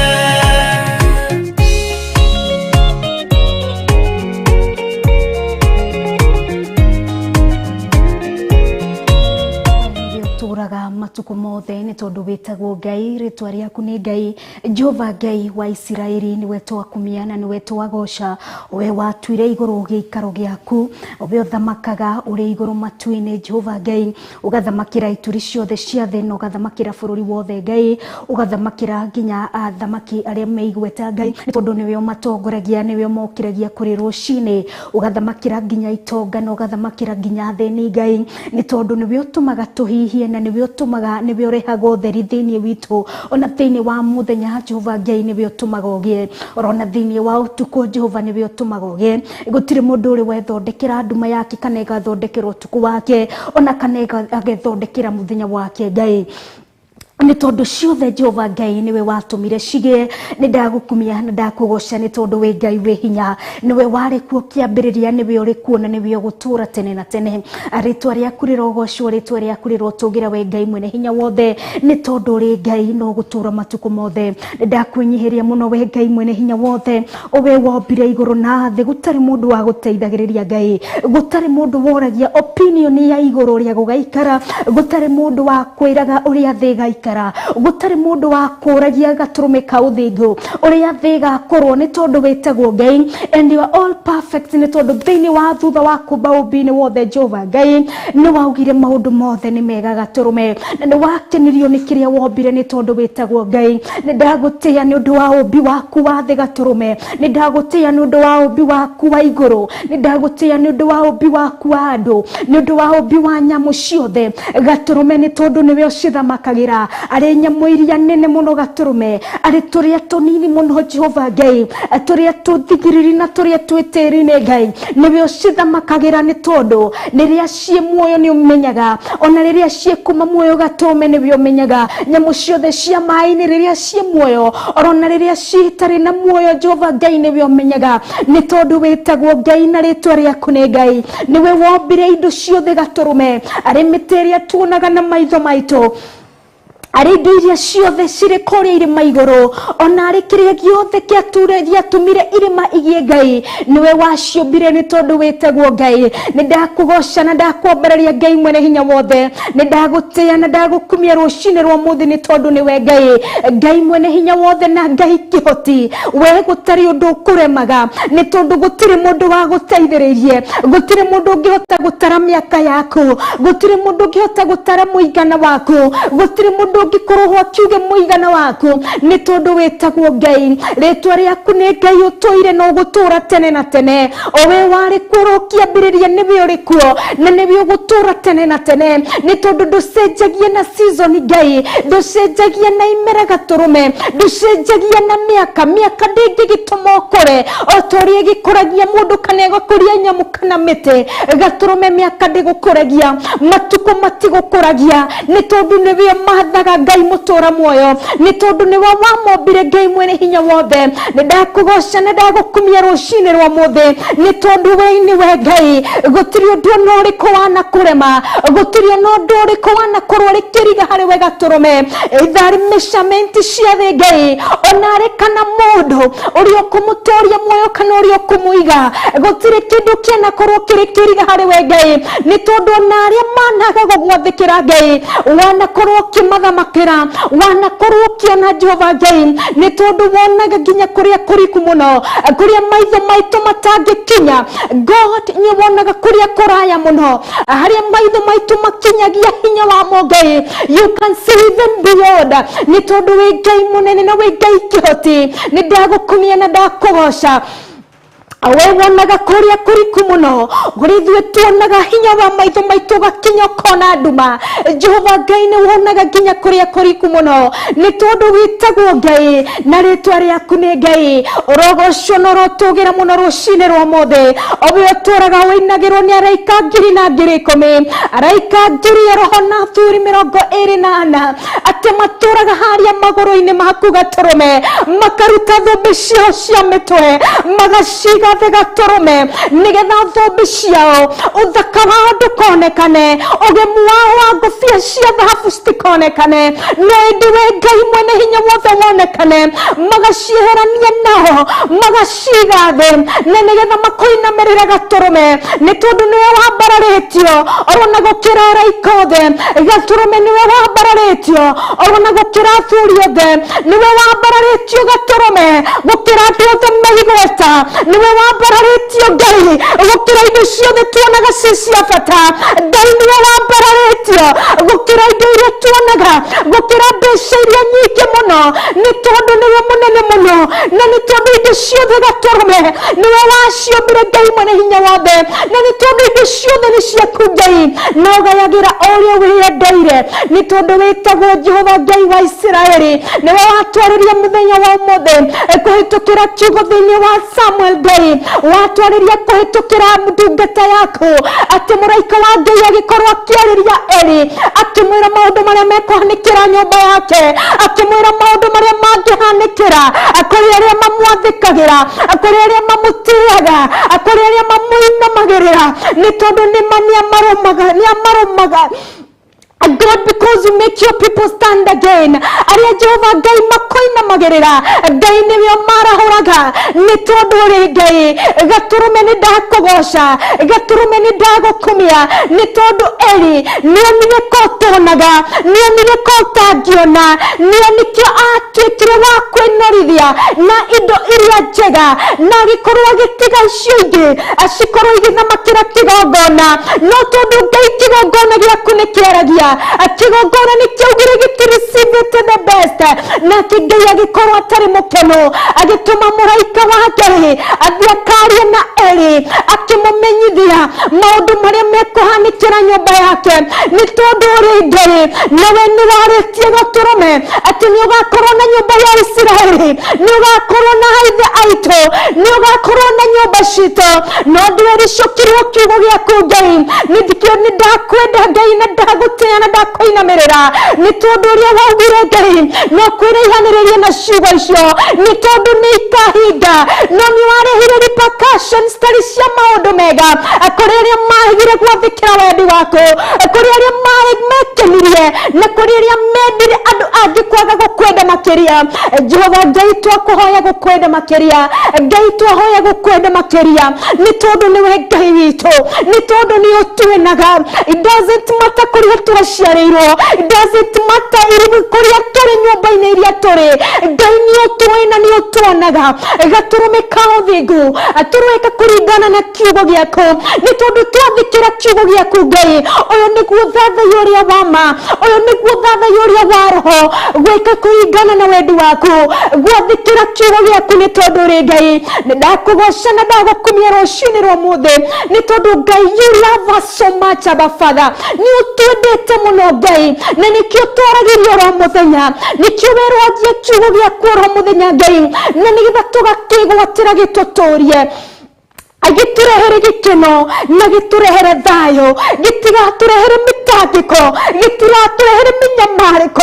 tũraga matuko mothe nĩ tondũ wĩtagwo Ngai rĩtwa rĩaku nĩ Ngai Jehova Ngai wa Isiraeli nĩwe twakumia na nĩwe twagoca we watuire igũrũ gĩikaro gĩaku we ũthamakaga ũrĩ igũrũ matu-inĩ Jehova Ngai ũgathamakĩra ituri ciothe cia thĩ na ũgathamakĩra bũrũri wothe Ngai ũgathamakĩra nginya athamaki arĩa meigweta Ngai nĩ tondũ nĩwe ũmatongoragia nĩwe ũmokĩragia kũrĩ rũcinĩ ũgathamakĩra nginya itonga na ũgathamakĩra nginya thĩni Ngai nĩ tondũ nĩwe ũtũmaga tũhihie na nĩwe ũtũmaga nĩwe ũrehaga ũtheri thĩinĩ witũ ona thĩinĩ wa mũthenya Jehova Ngai nĩwe ũtũmaga ũgĩe ona thĩinĩ wa ũtukũ Jehova nĩwe ũtũmaga ũgĩe gũtirĩ mũndũ ũrĩ wethondekera nduma yake kana agathondekera ũtukũ wake ona kana agethondekera mũthenya wake Ngai nĩ tondũ ciothe Jehova Ngai nĩwe watũmire cigĩe nĩ ndagũkumia na ndakũgoca nĩ tondũ we Ngai wĩ hinya nĩwe warĩ kuo kĩambĩrĩria nĩwe ũrĩ kuo na nĩwe ũgũtũra tene na tene rĩtwa rĩaku rĩrogocwo rĩtwa rĩaku rĩrotũgĩra we Ngai mwene hinya wothe nĩ tondũ ũrĩ Ngai no gũtũra matukũ mothe nĩ ndakwĩnyihĩria mũno we Ngai mwene hinya wothe we wombire igũrũ na thĩ gũtarĩ mũndũ wa gũteithagĩrĩria Ngai gũtarĩ mũndũ woragia opinion ya igũrũ rĩa gũgaikara gũtarĩ mũndũ wa kwĩraga ũrĩa thĩ gaikara makara gutari mundu wa kuragia gaturume kau thigu uria thiga korwo ni tondu witagwo Ngai and you are all perfect ni tondu thiini wa thutha wa kumba ubini wothe Jehova Ngai ni waugire maundu mothe ni mega gaturume na ni wakenirio ni kiria wombire ni tondu witagwo Ngai ni ndagutia ni undu wa umbi waku wa thi gaturume ni ndagutia ni undu wa umbi waku wa iguru ni ndagutia ni undu wa umbi waku wa andu ni undu wa umbi wa nyamu ciothe gaturume ni tondu niwe ucithamakagira ari nyamu iria nene muno gaturume ari turia tunini muno Jehova Ngai turia tuthigiriri na turia twitiri ni Ngai niwe ucithamakagira ni tondu riria cie muoyo ni umenyaga ona riria cie kuma muoyo gaturume niwe umenyaga nyamu ciothe cia mai-ini riria cie muoyo ona riria ciitari na muoyo Jehova Ngai niwe umenyaga ni tondu witagwo Ngai na ritwa riaku ni Ngai niwe wombire indo ciothe gaturume ari miteria tuonaga na maitho maitu ari indo iria ciothe ciri kuria irima iguru ona ari kiria giothe giatumire irima igie Ngai niwe waciumbire ni tondu witagwo Ngai ni ndakugoca na ndakwambareria Ngai mwene hinya wothe ni ndagutia na ndagukumia rucini rwa muthi ni tondu niwe Ngai mwene hinya wothe na Ngai kihoti we gutari undu kuremaga ni tondu gutiri mundu wa guteithiririe gutiri mundu ngihota gutara miaka yaku gutiri mundu ngihota gutara muigana waku gutiri mundu ngikorohwa kiuge muigana waku ni tondu witagwo Ngai ritwa riaku ni Ngai utoire no gutura tene na tene owe wari kurokia mbiriria niwe uri kuo na niwe gutura tene na tene ni tondu nducenjagia na season Ngai nducenjagia na imera gaturume nducenjagia na miaka ndingigituma ukore otorie gikuragia mundu kana gukuria nyamu kana mite gaturume miaka ndigukuragia matuko matigukuragia ni tondu niwe mathaga Ngai mutura muoyo ni tondu niwe wamombire Ngai mwene hinya wothe ni ndakugoca na ndagukumia rucini rwa muthi ni tondu we niwe Ngai gutiri undu no uriku wana kurema gutiri no undu uriku wana korwo rikiriga hari we gaturume ithari measurement cia thi Ngai ona ari kana mundu uri okumutoria muoyo kana uri okumuiga gutiri kindu kiana korwo kirikiriga hari we Ngai ni tondu ona ari managa gugwathikira Ngai wana korwo kimathamakira wana korwo kiona Jehova Ngai ni tondu wonaga ginya kuria kuriku muno kuria maitho maitu matangikinya God ni wonaga kuria kuraya muno haria maitho maitu makinyagia hinya wa Ngai you can see even beyond ni tondu we Ngai munene na we Ngai kihoti ni ndagukumia na ndakugoca awe wonaga kuria kuriku muno guri thwe tuonaga hinya wa maitho maitu gakinya kona nduma Jehova Ngai ni wonaga ginya kuria kuriku muno ni tondu witagwo Ngai na ritwa riaku ni Ngai urogocwo no rotugira muno rucini rwa mothe owe uturaga winagirwo ni araika ngiri na ngiri 10 araika ngiri roho na thuri 24 ate maturaga haria maguru-ini maku gaturume makaruta thumbi ciao cia mitwe magaciga thega gaturume nigetha thumbi ciao uthaka wao ndukonekane ugemu wao wa ngobia cia thahabu citikonekane no ndiwe Ngai mwene hinya wothe wonekane magacieherania nao magaciga thi na nigetha makoinamirira gaturume ni tondu niwe wambararitio orona gukira araika othe gaturume niwe wambararitio orona gukira athuri othe niwe wambararitio gaturume gukira andu othe maigweta niwe wambararitio Ngai gukira indo ciothe tuonaga cia bata Ngai niwe wambararitio gukira indo iria tuonaga gukira mbeca iria nyingi muno ni tondu niwe munene muno na ni tondu indo ciothe gaturume niwe waciumbire Ngai mwene hinya wothe na ni tondu indo ciothe ni ciaku Ngai na ugayagira uria wiendeire ni tondu witagwo Jehova Ngai wa Israeli niwe watwariria muthenya wa mothe kuhitukira kiugo thiini wa Samuel Ngai watwariria kuhitukira ndungata yaku ati muraika wa Ngai agikorwo akiariria Eli akimwira maundu maria mekuhanikira nyumba yake akimwira maundu maria mangihanikira akori aria mamwathikagira akori aria mamutiaga akori aria mamuinamagirira ni tondu ni amarumaga God, because you make your people stand again. Aria Jehova Ngai makoinamagirira Ngai niwe marahoraga ni tondu ri Ngai gaturume ni ndakugoca gaturume ni ndagukumia ni tondu Eli ni onire ko tuonaga wega nionire kotangiona nionikio atwikire wa kwinorithia na indo iria njega na gikorwo agitiga icio ingi acikorwo igithamakira kigongona no tondu Ngai kigongona giaku ni kiaragia kigongona ni kiaugire gitireceive the best na Ngai agikorwo atari mukeno agituma muraika wa Ngai athiakarie na Eli akimumenyithia maundu maria mekuhanikira nyumba yake ni tondu uri Ngai nawe ni waritie gaturume ati ni ugakorwo na nyumba ya Israeli ni ugakorwo na haithe aitu ni ugakorwo na nyumba cito no ndwericukirwo kiugo giaku Ngai nithikio ni ndakwenda Ngai na ndagutia na ndakuinamirira ni tondu uria waugire Ngai no kwiraihaniriria na ciugo icio ni tondu ni ikahinga no ni warehire repercussions tari cia maundu mega kuri aria mahigire gwathikira wendi waku kuri aria mekenirie na kuri aria mendire andu angi kwaga gukwenda makiria Jehova Ngai twakuhoya gukwenda makiria Ngai twahoya gukwenda makiria ni tondu niwe Ngai witu ni tondu ni utwenaga it doesn't matter kuria turaciarirwo it doesn't matter iri kuria turi nyumba-ini iria turi Ngai ni utwena ni utwonaga gaturumika uthingu aturweka kuringana na kiugo giaku ni tondu twathikira kiugo giaku Ngai uyu niguo thathaia uria wama uyu niguo thathaia uria wa roho gwika kuringana na wendi waku gwathikira kiugo giaku ni tondu ri Ngai ni ndakugoca na ndagukumia rucini rwa muthi ni tondu Ngai you love us so much Abba Father ni utwendete muno Ngai na nikio twaragirio ro muthenya nikio werwagie kiugo giaku ro muthenya Ngai na nigetha tugakigwatira gituturie agiturehere gikeno na giturehere thayo gitigaaturehere mitangiko gitigaaturehere minyamariko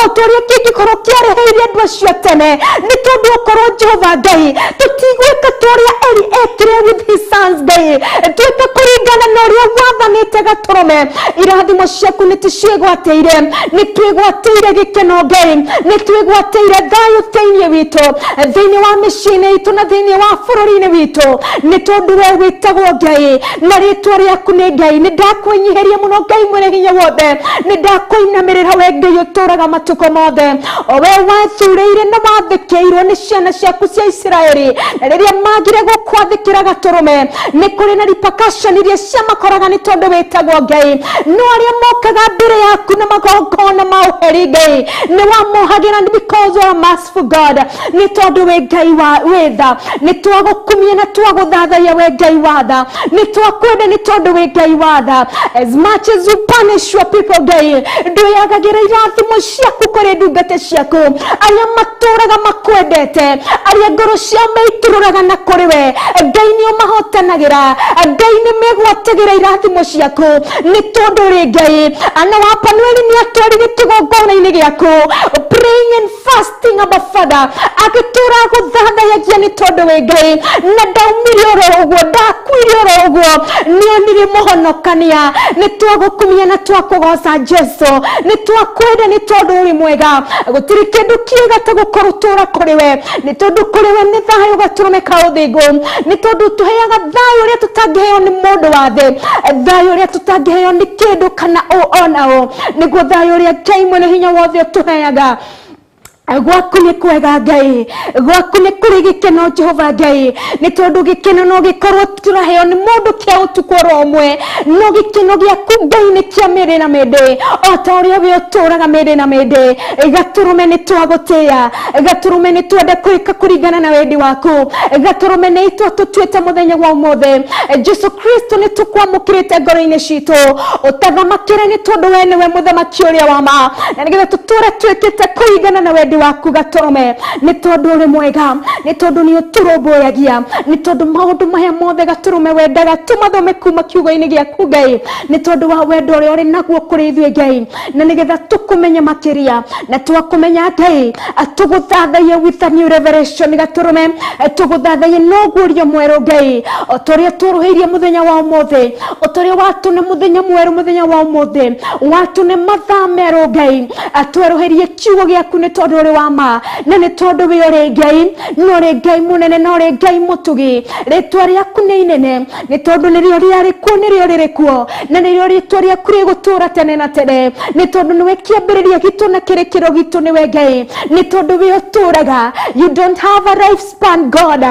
otoria kingikorwo kiareheire andu acio tene ni tondu okorwo Jehova Ngai tutigwika toria Eli ekire with his sons Ngai twika kuringana na uria wathanite gaturume irathimo ciaku niticiigwateire nitwigwateire gikeno Ngai nitwigwateire thayo thĩinĩ witũ thĩinĩ wa mĩciĩ-inĩ itũ na thĩinĩ wa bũrũri-inĩ witũ ni tondu we witagwo Ngai na ritwa riaku ni Ngai ni ndakwinyiheria muno Ngai mwene hinya wothe ni ndakuinamirira we Ngai uturaga matuko mothe o we wathureire na wathikeirwo ni ciana ciaku cia Israeli na riria magire gukwathikira gaturume ni kuri na repercussion iria ciamakoraga ni tondu witagwo Ngai no aria mokaga mbere yaku na magongona ma uheri Ngai ni wamohagira because you are merciful God ni tondu we Ngai wa witha ni twagukumia na twaguthathaiya we Ngai watha ni twakwenda ni tondu we Ngai watha as much as you punish your people Ngai nduyagagira irathimo ciaku kuri ndungata ciaku aria maturaga makwendete aria ngoro cia maitururaga na kuri we Ngai ni umahotanagira Ngai ni megwatagira irathimo ciaku ni tondu ri Ngai ana wa Panueli ni atwarire kigongona-ini giaku praying and fasting Abba Father agitura guthathaiya ni tondu we Ngai na ndaumire oro uguo ndakwire oro uguo nionire muhonokania ni twagukumia na twakugoca Jesu ni twakwenda ni tondu uri mwega gutiri kindu kiega ta gukurutura kuri we ni tondu kuri we ni thayo gaturumika uthingu ni tondu tuheaga thayo uria tutangiheo ni mundu wa thi thayo uria tutangiheo ni kindu kana onao niguo thayo uria Ngai mwene hinya wothe tuheaga gwaku ni kwega Ngai gwaku ni kuri gikeno Jehova Ngai ni tondu gikeno no gikorwo turaheo ni mundu kia utuku romwe no gikeno giaku Ngai ni kia mĩrĩ na mĩndĩ o ta ũrĩa we ũtũraga mĩrĩ na mĩndĩ gaturume ni twagutia gaturume ni twende kwika kuringana na wendi waku gaturume ni itwa tutuite muthenya wa ũmũthĩ Jesu Kristo ni tukwamũkĩrĩte ngoro-inĩ citũ ũtathamakĩre ni tondu we niwe mũthamaki ũrĩa wa ma na nigetha tũtũre twĩkĩte kuringana na wendi waku gaturume ni tondu uri mwega ni tondu ni uturumbuyagia ni tondu maundu maya mothe gaturume wendaga tumathome kuma kiugo-ini giaku Ngai ni tondu wa wendo uria uri naguo kuri ithuĩ Ngai na nigetha tukumenye makiria na twakumenya Ngai atuguthathaie with a new revelation gaturume tuguthathaie nogurio mweru Ngai otoria turuhirie muthenya wa ũmũthĩ otoria watune muthenya mweru muthenya wa ũmũthĩ watune mathaa meru Ngai atweruhirie kiugo giaku ni tondu uri wa ma na ni tondu we uri Ngai no ri Ngai munene no ri Ngai mutugi ritwa riaku ni inene ni tondu ni rio riari ku ni rio riri kuo na ni rio ritwa riaku ri gutura tene na tene ni tondu niwe kiambiriria gitu na kirikiro gitu niwe Ngai ni tondu we uturaga you don't have a lifespan God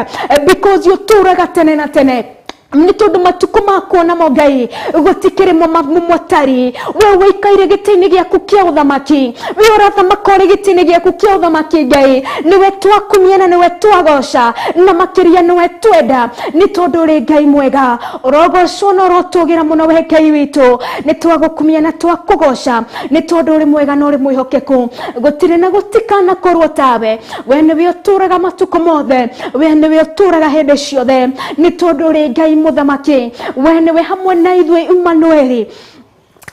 because you uturaga tene na tene ni tondu matuko mako na Ngai gutikire mumotari we ikaire gitini giaku kia uthamaki we urathamaka gitini giaku kia uthamaki Ngai niwe twakumia na niwe twagosha na makiria niwe twenda ni tondu ri Ngai mwega urogocwo no rotugira muno we Ngai witu ni twagukumia na twakugosha ni tondu uri mwega no uri mwihokeku gutire na gutikana korwo tawe we niwe uturaga matuko mothe we niwe uturaga hende ciothe ni tondu uri Ngai muthamaki we niwe hamwe na ithuĩ Emmanuel.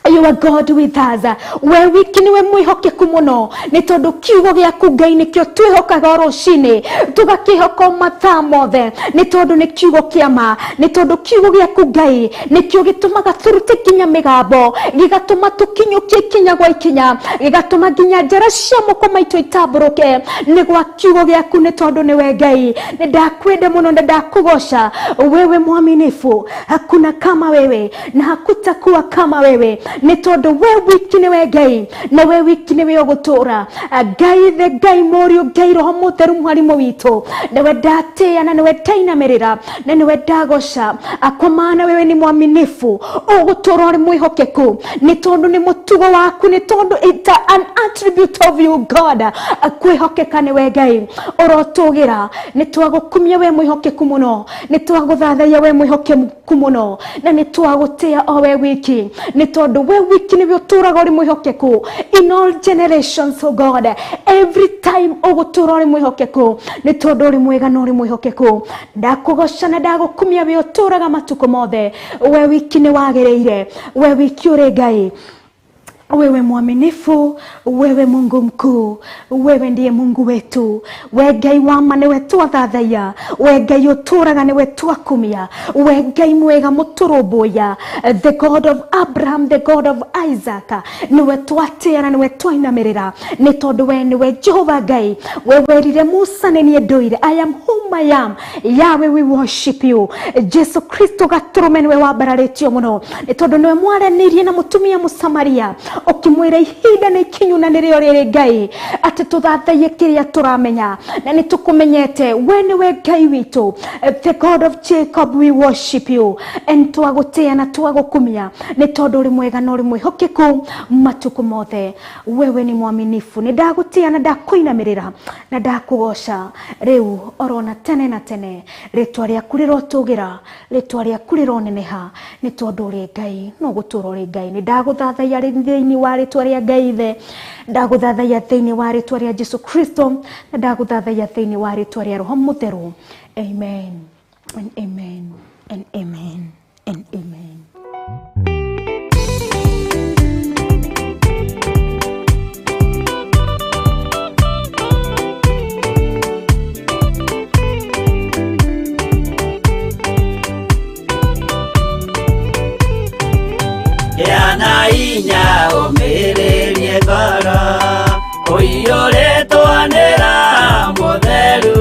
You are God with us. We wiki niwe mwihokeku muno ni tondu kiugo giaku Ngai nikio twihokaga rucini tugakihoka mathaa mothe ni tondu ni kiugo kia ma ni tondu kiugo giaku Ngai nikio gitumaga turute kinya migambo gigatuma tukinyukie kinya gwa ikinya gigatuma ginya njara cia moko maitu itamburuke ni gwa kiugo giaku ni tondu niwe Ngai ni ndakwenda muno na ndakugosha wewe mwaminifu hakuna kama wewe na hakutakuwa kama wewe ni tondu we wiki niwe Ngai na we wiki niwe ugutura Ngai the Ngai morio Ngai roho mutheru mwarimu witu niwe ndatia na niwe ndainamirira na niwe ndagosha kwa maana wewe ni mwaminifu ugutura uri mwihokeku ni tondu ni mutugo waku ni tondu it's an attribute of you God kwihokeka niwe Ngai urotugira ni twagukumia we mwihokeku muno ni twaguthathaiya we mwihokeku muno na ni twagutia o we wiki ni tondu we wiki ni uturaga uri mwihokeku in all generations oh God every time ugutura uri mwihokeku ni tondu uri mwega no uri mwihokeku ndakugosha na ndagukumia we uturaga matuko mothe we wiki ni wagereire we wiki uri Ngai wewe mwaminifu wewe Mungu mkuu wewe ndiye Mungu wetu we Ngai wama niwe twathathaiya we Ngai uturaga niwe twakumia we Ngai mwega muturumbuya the God of Abraham the God of Isaac niwe twatia na niwe twainamirira ni tondu we niwe Jehova Ngai we werire Musa ni nie nduire I am whom I am Yahweh we worship you Jesu Kristo gaturume niwe wambararitio muno ni tondu niwe mwaranirie na mutumia Musamaria ukimwira ihinda ni kinyu na nirio riri Ngai ati tuthathaiye kiria turamenya na ni tukumenyete we niwe Ngai witu the God of Jacob we worship you and twagutia na twagukumia ni tondu uri mwega na uri mwihokeku matuku mothe wewe ni mwaminifu ni ndagutia na ndakuinamirira na ndakugosha riu orona tene na tene ritwa riaku rirotugira ritwa riaku rironeneha ni tondu uri Ngai no gutura uri Ngai ni ndaguthathaiya thiini wa ritwa ria Ngai the ndaguthathaiya thiini wa ritwa ria Jesu Kristo na ndaguthathaiya thiini wa ritwa ria Roho Mutheru amen and amen and amen and amen. Yana inya umiririe ngoro uiyuritwo ni Roho Mutheru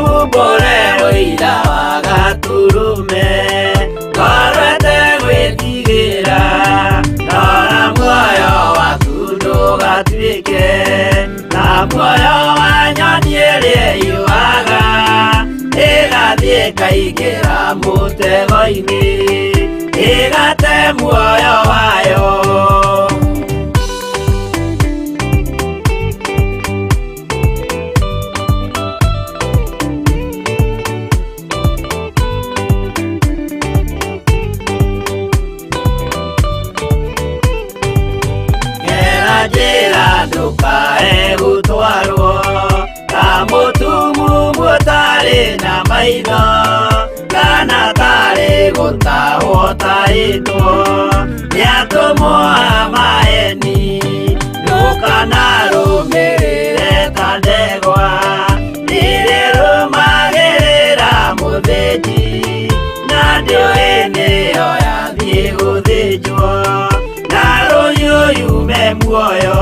umbure uira wa gaturume ngorwete gwitigira nora muoyo waku ndugatuike na muoyo wa nyoni ĩrĩa yuaga ĩgathiĩ ĩkaingĩra mũtego-inĩ igate muoyo wayo gera njĩra ndũkae gũtwarwo ta mũtumu mũtarĩ na maitho kana tarĩ gũtahwo taĩtwo nĩatũmwo maeni ndũkanarũmĩrĩre ta ndegwa nĩrĩrũmagĩrĩra mũthĩnji na ndĩũĩ nĩyo yathiĩ gũthĩnjwo na rũhiũ yume muoyo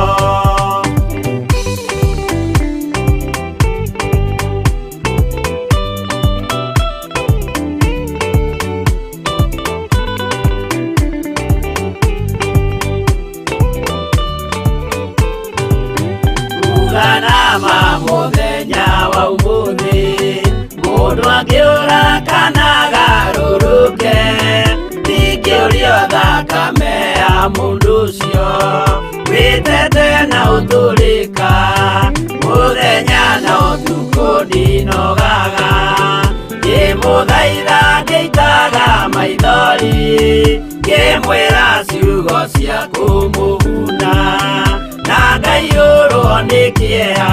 Tuganama muthenya wa umuthi mundu angiura kana garuruke ikiurio thakame ya mundu ucio witete na uturika muthenya na utuku ndinogaga ngimuthaitha ngĩitaga maithori ngĩmwĩra ciugo cia kũmũguna na ngaiyũrwo nĩ kĩeha.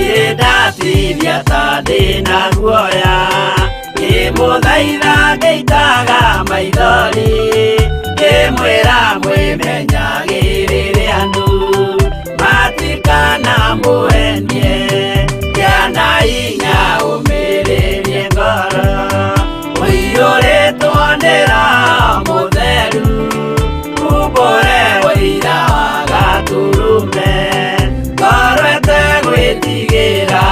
Ndatithia ta ndĩna guoya ngĩmũthaitha ngĩitaga maithori ngĩmwĩra mwĩmenyagĩrĩre andũ matikana mũhenie kĩana hinya ũmĩrĩrie ngoro ũiyũrĩtwo nĩ Roho Mũtheru umbũre ũira wa Gatũrũme ngoro ĩtegwĩtigĩra.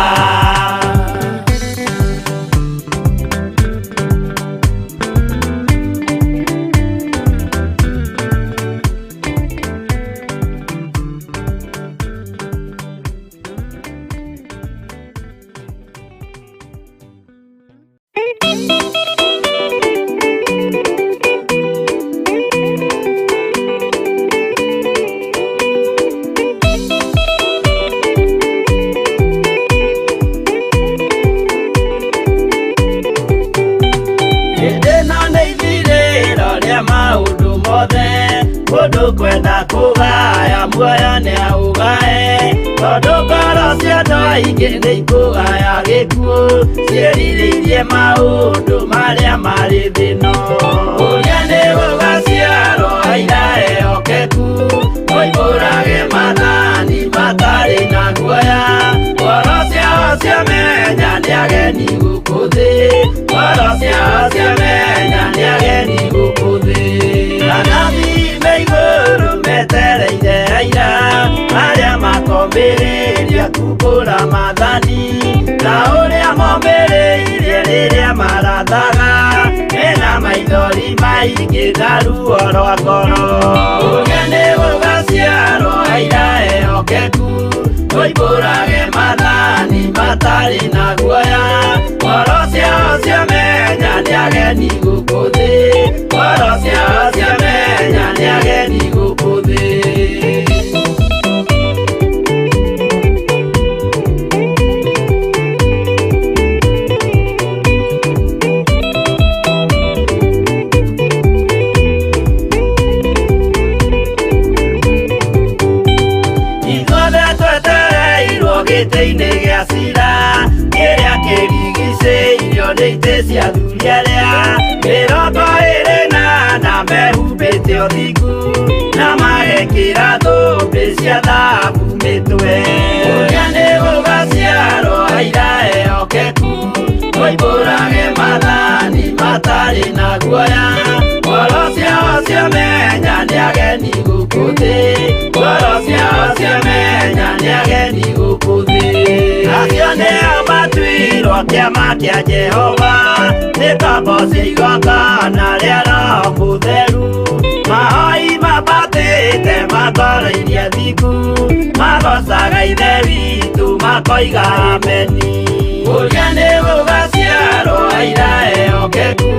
Mũndũ kwenda kũgaya muoyo nĩ aũgae tondũ ngoro cia andũ aingĩ nĩ ikũgaya gĩkuũ ciĩrirĩirie maũndũ marĩa marĩ thĩno. Ũrĩa nĩ gũgaciarwo aira ehokeku moimbũrage mathani matarĩ na guoya ngoro ciao ciamenya nĩ ageni gũkũ thĩ ngoro ciao ciamenya nĩ ageni gũkũ thĩ. Anathi igũrũ metereire aira arĩa makomĩrĩria kumbũra mathani na ũrĩa momĩrĩirie rĩrĩa marathaga mena maithori maingĩ na ruo rwa ngoro. Ũrĩa nĩ gũgaciarwo aira ehokeku moimbũrage mathani matarĩ na guoya ngoro ciao ciamenya nĩ ageni gũkũ thĩ ngoro ciao ciamenya nĩ ageni gũkũ thĩ. Ithuothe twetereirwo gĩtĩ-inĩ gĩa cira kĩrĩa kĩrigicĩirio nĩ itĩ cia athuri arĩa mĩrongo ĩrĩ na mehumbĩte ũthingu na magekĩra thũmbĩ cia thahabu mĩtwe. Ũrĩa nĩ gũgaciarwo aira ehokeku moimbũrage mathani matarĩ na guoya ngoro ciao ciamenya nĩ ageni gũkũ thĩ ngoro ciao ciamenya nĩ ageni gũkũ thĩ. Acio nĩo matuirwo kĩama kĩa Jehova nĩ tombo cia igongona rĩa Roho Mũtheru mahoi mabatĩte makoro-irie thingu magocaga ithe witũ makoiga ameni. Ũrĩa nĩ gũgaciarwo aira ehokeku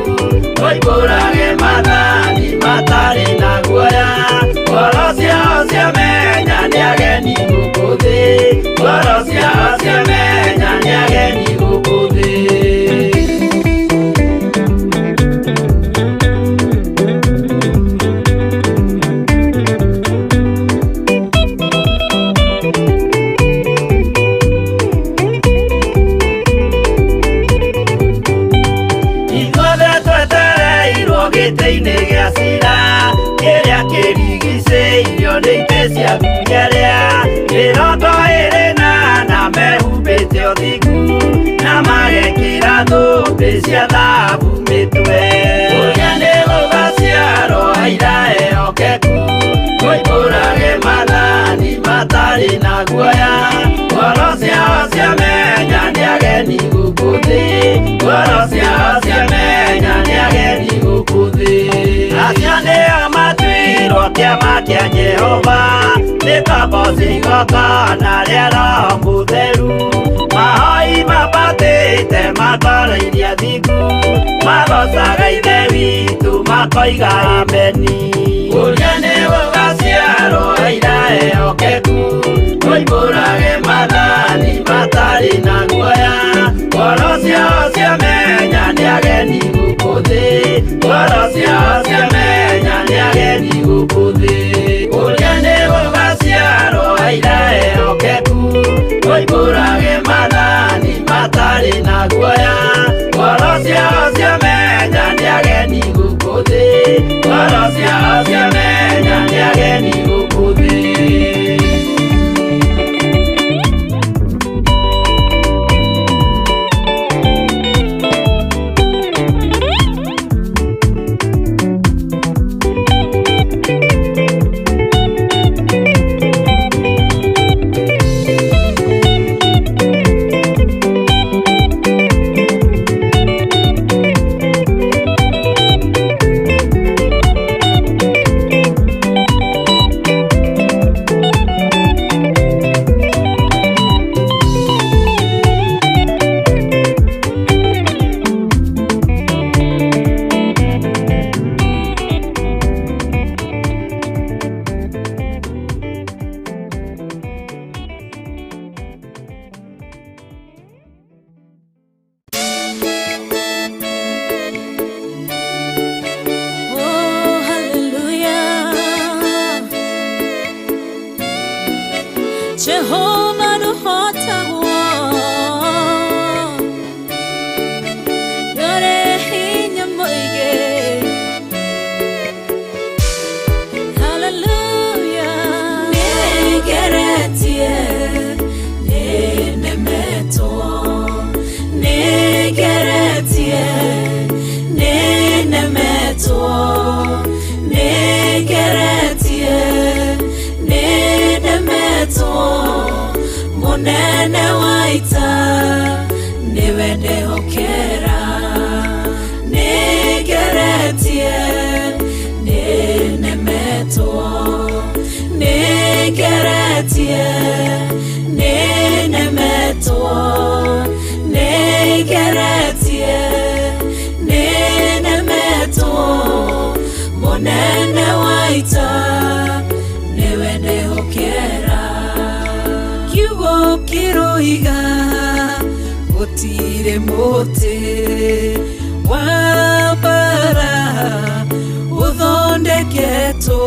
moimbũrage mathani matarĩ na guoya ngoro ciao ciamenya nĩ ageni gũkũ thĩ ngoro ciao ciamenya nĩ ageni gũkũ thĩ. Gĩtĩ-inĩ gĩa cira kĩrĩa kĩrigicĩirio nĩ itĩ cia athuri arĩa mĩrongo ĩrĩ na mehumbĩte ũthingu na magekĩra thũmbĩ cia thahabu mĩtwe. Ũrĩa nĩ gũgaciarwo aira ehokeku moimbũrage mathani matarĩ na kia Jehova nikabosi gotana rero mutheru mahoi mabatite matara iria thiku magocaga ithe witu makoiga ameni Uriane wagaciarwo aira ehokeku oimbũrage mathani matari na guoya ngoro ciao ciamenya nĩ ageni gũkũ thĩ ngoro ciao ciamenya nĩ ageni gũkũ thĩ Uriane wagaciarwo aira ehokeku oimbũrage mathani matari na guoya ngoro ciao ciamenya nĩ ageni gũkũ thĩ ngoro ciao ciamenya nĩ ageni gũkũ thĩ Jehovah no hotawo Yore hinya moige Hallelujah Negeretie Nenemeto Negeretie Nenemeto Negeretie Nenemeto Munene waita niwende hokera Negeretie Nenemeto Negeretie Nenemeto Negeretie Nenemeto Munene waita niwende hokera Kiugo kiroiga gutire muti wa bara uthondeketo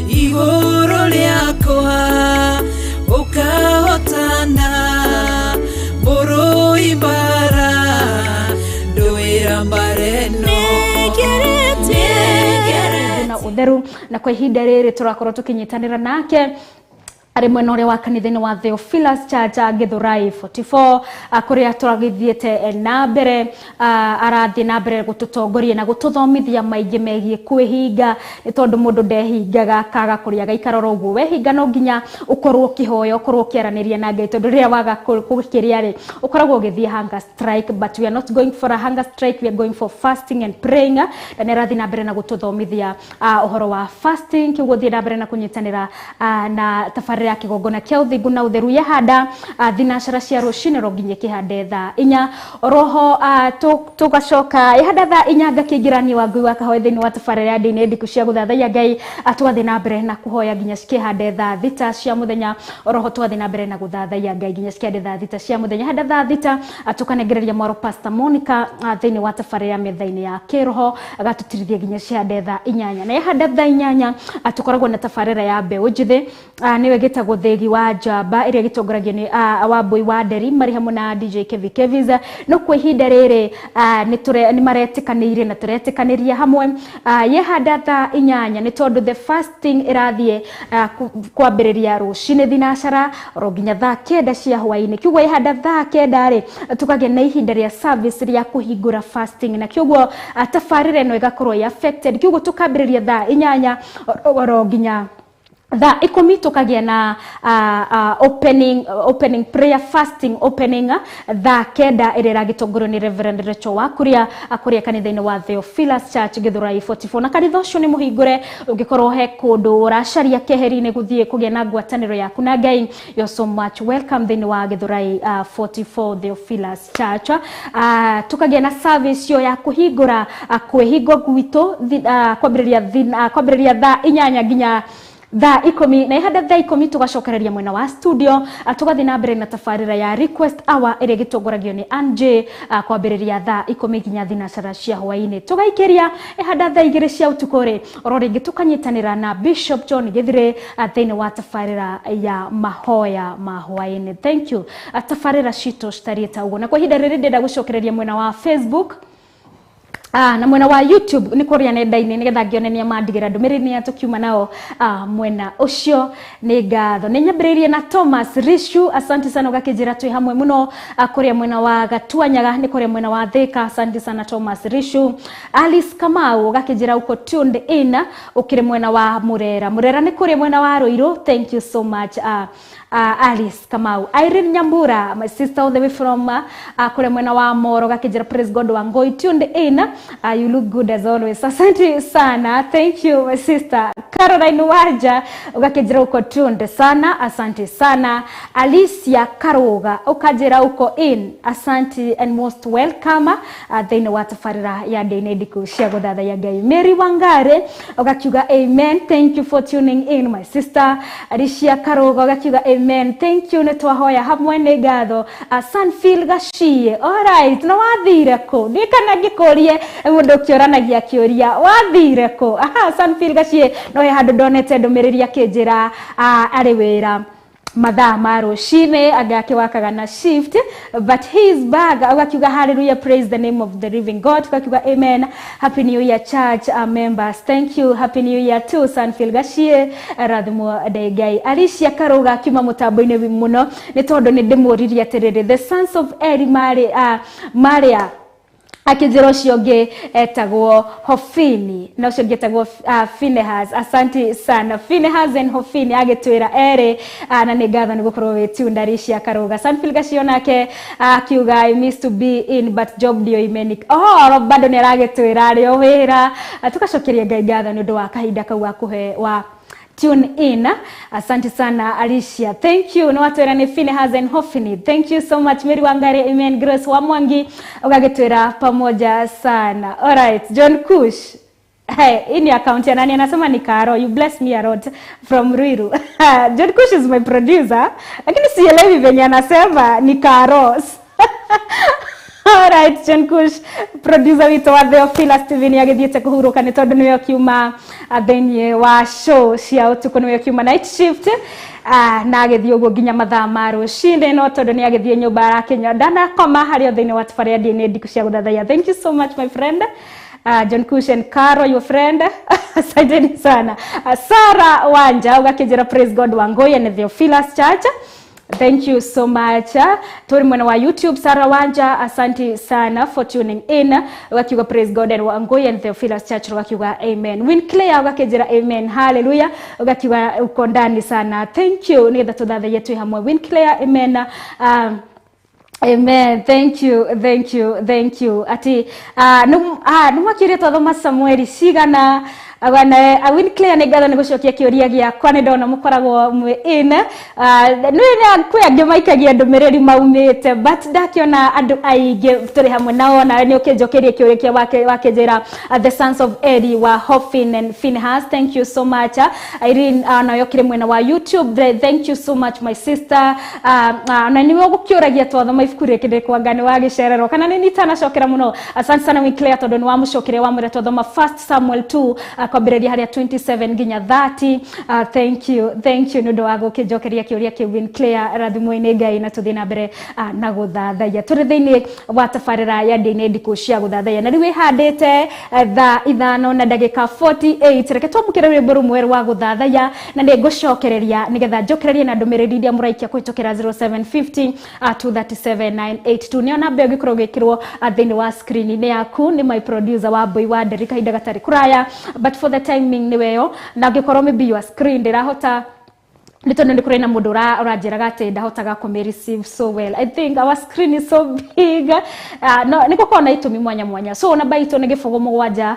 iguru riakwa ukahotana mburu ibara nduira mbareno na utheru na kwa ihinda rĩrĩ turakorwo tukinyitanira nake ari mwena uria wa kanitha-ini wa Theophilus Church Githurai 44 kuria turagithiete na mbere arathi na mbere gututongoria na gututhomithia maingi megie kwihinga ni tondu mundu ndehingaga kaga kuria gaikara uguo wehinga no nginya ukorwo kihoya ukorwo kiaraniria na Ngai tondu riria waga kugikiria ri ukoragwo githie hunger strike but we are not going for a hunger strike, we are going for fasting and praying na nerathi na mbere na gututhomithia uhoro wa fasting kiguo thie na mbere na kunyitanira na tafari ya kigongona kia uthingu na utheru yahanda thinacara cia rucine ronginye kihande thaa 4 roho tugacoka yahanda thaa 4 ngakingirani wa Ngai wa kahoe thini wa tafari ya ndini ndiku cia guthathaiya Ngai atwathi na mbere na kuhoya nginya cikihande thaa 6 cia muthenya roho twathi na mbere na guthathaiya Ngai nginya cikihande thaa 6 cia muthenya handa thaa 6 tukanegereria mwaro Pastor Monica thini wa tafari ya methaini ya kiroho agatutirithia nginya ciande thaa 8 na yahanda thaa 8 tukoragwo na tafarira ya mbeũ njithi niwe gitagwo thegi wa Jamba iria gitongoragio ni Wambui wa Nderi mari hamwe na DJ Kevis no kwa ihinda riri ni maretikaniire na turetikaniria hamwe yehanda thaa 8 ni tondu the fasting irathie kwambiriria rucine thinacara ronginya thaa 9 cia hwaini kiugo yehanda thaa 9 ri tukagĩa na ihinda ria service ria kuhingura fasting na kiugo tafarire no igakorwo affected kiugo tukambiriria thaa 8 ronginya tha ikumi tukagia na opening prayer fasting opening tha kenda irira gitongoro ni Reverend Rachel Wakuria akuria kanitha-ini wa Theophilus Church Githurai 44 na kanitha ucio ni muhingure ungikorwo he kundu uracaria keheri-ini guthie kugia na ngwataniro yaku na Ngai. You're so much welcome thini wa Githurai 44 Theophilus Church. Tukagia na service yo ya kuhingura kwihingwo gwitu kwambiriria tha inyanya nginya tha ikomi na ihada tha ikomi tugacokereria mwena wa studio tugathi na mbere na tafarira ya request hour ire gitongoragio ni Anje kwambiriria tha ikomi nginya thinacara cia hwaini tugaikiria ihada tha igire cia utukore orori gitukanyitanira na Bishop John Githire thini wa tafarira ya mahoya ma hwaini. Thank you. Tafarira cito starieta ugo na kwa hida riri ndenda gucokereria mwena wa Facebook na mwena wa YouTube ni kuria nenda-ini nigetha ngionania mandigira ndumiriri ni atukiuma nao mwena ucio ni ngatho ni nyambiririe na Thomas Rishu. Asante sana ugakijira twi hamwe muno kuria mwena wa Gatuanyaga ni kuria mwena wa Thika. Asante sana Thomas Rishu. Alice Kamau ugakijira uko tuned in ukire mwena wa Murera ni kuria mwena wa Ruiru. Thank you so much Alice Kamau. Irene Nyambura, my sister all the way from kule mwena wa Moro gakijira. Praise God Wangoi tuned in. You look good as always. Asante sana. Thank you my sister. Caroline Waja ugakijira uko tuned sana. Asante sana. Alicia Karoga ukajira uko in. Asante and most welcome. Thine watafarira ya Denediku cia guthatha ya Ngai. Mary Wangare ugakiuga amen. Thank you for tuning in my sister. Alicia Karoga ugakiuga amen. Thank you netwahoya hamwe ni ngatho. Sunfield Gashie. All right. No wathire ko ndikana ngikorie mundu kioranagia kioria wathire ko. Sunfield Gashie no he handu ndonete ndumiriri akinjira ari wira mathaa ma rucine agake wakaga na shift but he is back. Ugakiuga hallelujah, praise the name of the living God. Ugakiuga amen. Happy new year church members. Thank you. Happy new year to Sunfield Gashie Rathimo Degai. Alicia Karoga kiuma mutambo-ini muno ni tondu ni ndimuririe atiriri the sons of Eli Maria akijira ucio ngi etagwo Hofini na ucio ngi etagwo Finehas. Asante sana Finehas and Hofini agitwira ere na ni ngatho ni gukorwo witunda Alicia Karoga. Sunfield Gashie nake akiuga I miss to be in but job ndio imenik. Bado ni aragitwira ari o wira. Tukacokeria Ngai ngatho ni undu wa kahinda kau akuhe wa tune in. Asante sana Alicia. Thank you. No watwera ni Finehas and Hofini. Thank you so much Mary Wangare. Amen. Grace wa Mwangi ugagetwera pamoja sana. All right. John Kush. Hey, ini account ya nani anasema ni Karo. You bless me a lot from Ruiru. John Kush is my producer. Lakini sielewi venye anasema ni Karos. All right, John Kush, producer wito wa Theophilus TV ni agithiete kuhuruka ni tondu niwe kiuma thini wa show cia utuku niwe kiuma night shift na agithie uguo nginya mathaa ma rucinde no tondu ni agithie nyumba yake ndana koma hario thini wa tafaria ndine ndiku cia guthathaya. Thank you so much my friend. John Kush and Caro your friend. Asante sana. Sarah Wanja ugakijira praise God Wangoi and Theophilus Church. Thank you so much. Tori mwena wa YouTube Sarah Wanja, asante sana for tuning in. Ugakiuga praise God and Wangoi and Theophilus Church ugakiuga amen. Winclair ugakijira amen. Hallelujah. Ugakiuga uko ndani sana. Thank you. Nigetha tuthathe yetu hamwe Winclair amen. Amen. Thank you. Thank you. Thank you. Ati numwakire twathoma Samueli cigana agana Winclair ni ngatho ni gucokia kioria giakwa ni ndona mukoragwo mwe ine ni kwi angi maikagia ndumiriri maumite but ndakiona andu aingi turi hamwe nao na ni ukinjokerie kioria kia wakejera the sons of Eli wa Hofin and Finehas. Thank you so much. Irene na yokire mwena wa YouTube. Thank you so much my sister. Na ni gukioragia twathoma ifukure kinde kwa ngani wa gicerero kana ni nitanacokera muno. Asante sana Winclair tondu ni wamucokere wa mwira twathoma 1 Samuel 2 kwa biredi haria 27 nginya 30. Thank you nundu wa gukinjokeria kioria ki Winclair rathimo-ini Ngai na tuthi na mbere na guthathaya turi thiini wa tafarira ya ndine ndiku cia guthathaya na riwe handite tha 5 na ndagika 48 reke twamukire rwimbo rumwe wa guthathaya na ndi gucokereria nigetha njokererie na ndumiriri ndia muraikia kwitokera 0750 237982 niona mbe gikorwo gikirwo thiini wa screen ni yaku ni my producer wa boy wa Derika Idagatari kuraya but for the timing ni weyo na ngikorwo maybe your screen ndirahota nitondo ndi kurena mundu urajiraga ati ndahotaga ku receive so well. I think our screen is so big. No niko kona itumi mwanya so na baito ne gifugo mugwanja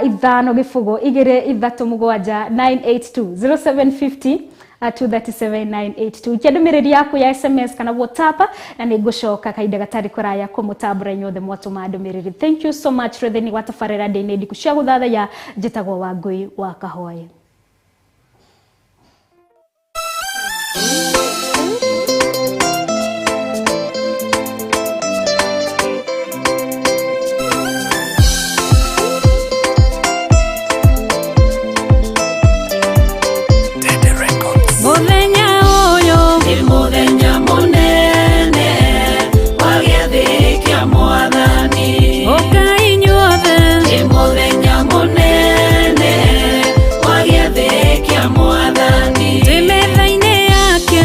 ithano gifugo igire ithatu mugwanja 982 0750 237 kiandumiriri yaku ya SMS kana WhatsApp na nigucoka kaida gatari kuraya ko mutabura nyothe mwatuma ndumiriri. Thank you so much Redeni watafarera ndinedi kucia guthatha ya njitagwo Wangui wa Kahoe. Timethaine yake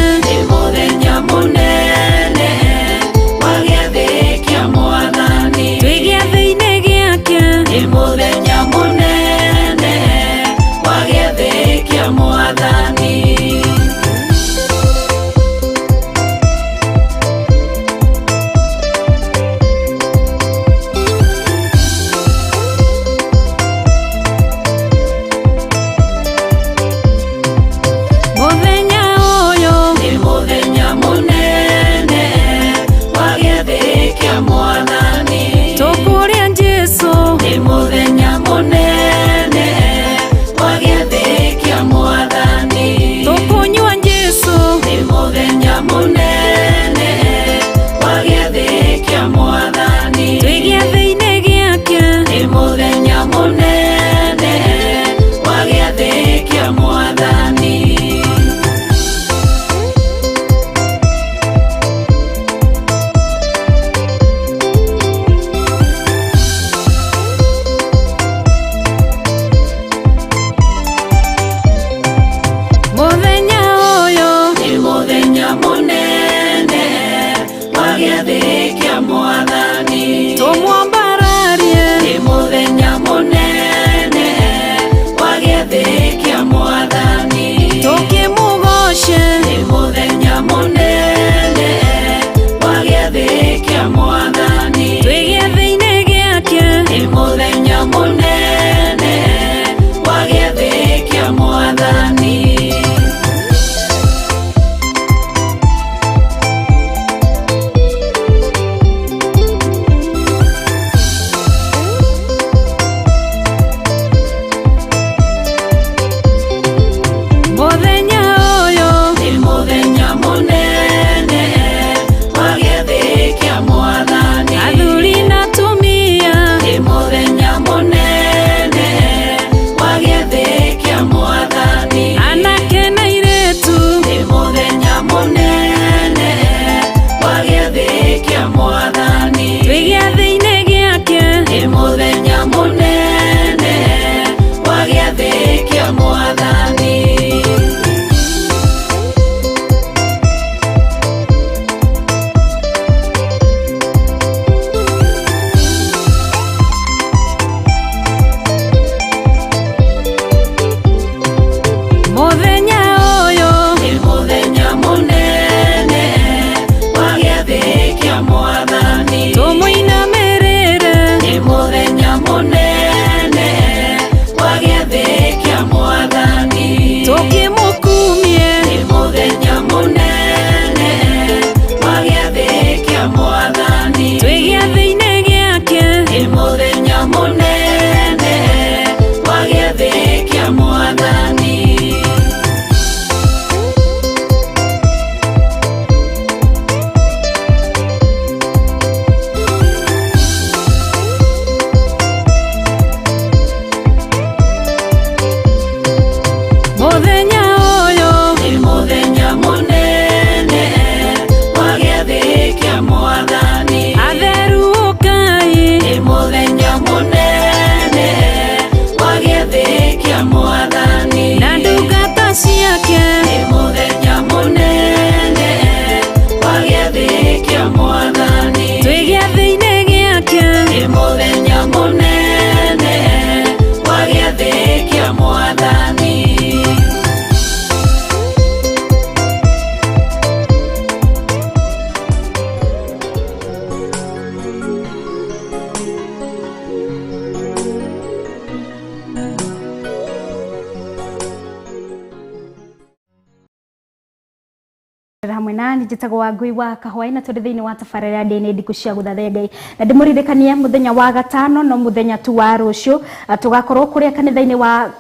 hamwe nani njitagwo Wangui wa Kahwaina turi thiini wa tabarĩra ndĩ ndiku cia gũthathaiya Ngai na ndĩmũririkanie mũthenya wa gatano no mũthenya tu wa rũciũ tugakorwo kũrĩa kanitha-inĩ wa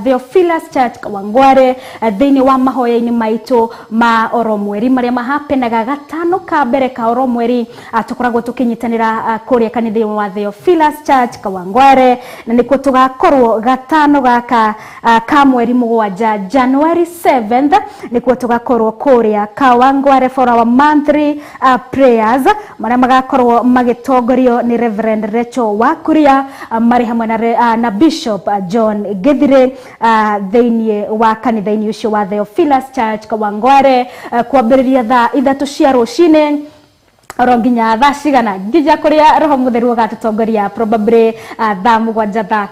Theophilus Church Kawangware thiini wa mahoya-inĩ maitũ ma oro mweri marĩa mahapenaga gatano ka mbere ka oro mweri tukoragwo tukinyitanĩra kũrĩa kanitha-inĩ wa Theophilus Church Kawangware na nĩkuo tugakorwo gatano gaka ka mweri mũgwanja January 7th nĩkuo tugakorwo kũrĩa Kawangware for our monthly prayers marĩa magakorwo magitongorio ni Reverend Rachel Wakuria marĩ hamwe na Bishop John Githire thĩinĩ wa kanitha-inĩ ũcio wa Theophilus Church Kawangware kwambĩrĩria thaa 3 cia rũcinĩ Ronginya thaa cigana ngija kuria roho mutheru gatutongoria probably thaa 7 thaa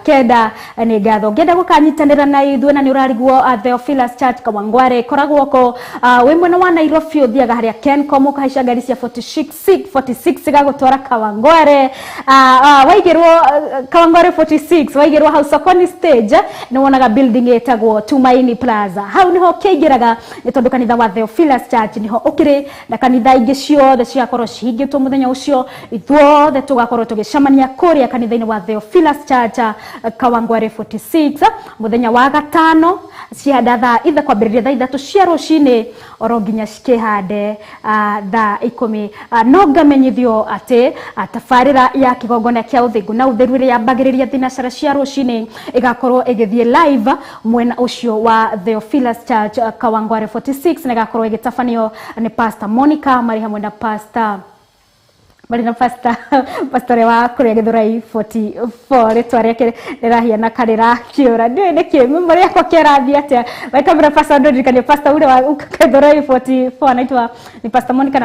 9 ni ngatho ngenda gukanyitanira na ithuĩ na ni urarigwo Theophilus Church Kawangware koragwo ko we mwena wa Nairobi uthiaga haria Kencom ukahaica ngari cia 46 gagutwara Kawangware waigirwo Kawangware 46 waigirwo hau Sokoni stage ni wonaga building etagwo Tumaini Plaza hau niho keigiraga ni tondu kanitha wa Theophilus Church niho ukiri na kanitha ingi ciothe ciakorwo higitwo muthenya ucio ithuothe tugakorwo tugicamania kuria kanitha-ini wa Theophilus Church Kawangware 46 muthenya wa gatano cianda thaa itha kwambĩrĩria thaa 3 cia rũcinĩ oro nginya cikihande thaa 10 no ngamenyithio atĩ tabarĩra ya kĩgongona kĩa ũthingu na ũtheru ĩrĩa yambagĩrĩria thinacara cia rũcinĩ igakorwo igĩthiĩ live mwena ũcio wa Theophilus Church Kawangware 46 na igakorwo igĩtabanio nĩ Pastor Monica marĩ hamwe na Pastor pastor wa kuria Githurai 44 ritwa rĩake rĩrahiana karĩra kĩũra ndiũĩ nĩkĩ memory yakwa kĩrathi atĩa waikamĩra pastor ndĩrikanie pastor ule wa Githurai 44 anaitwa ni Pastor Monica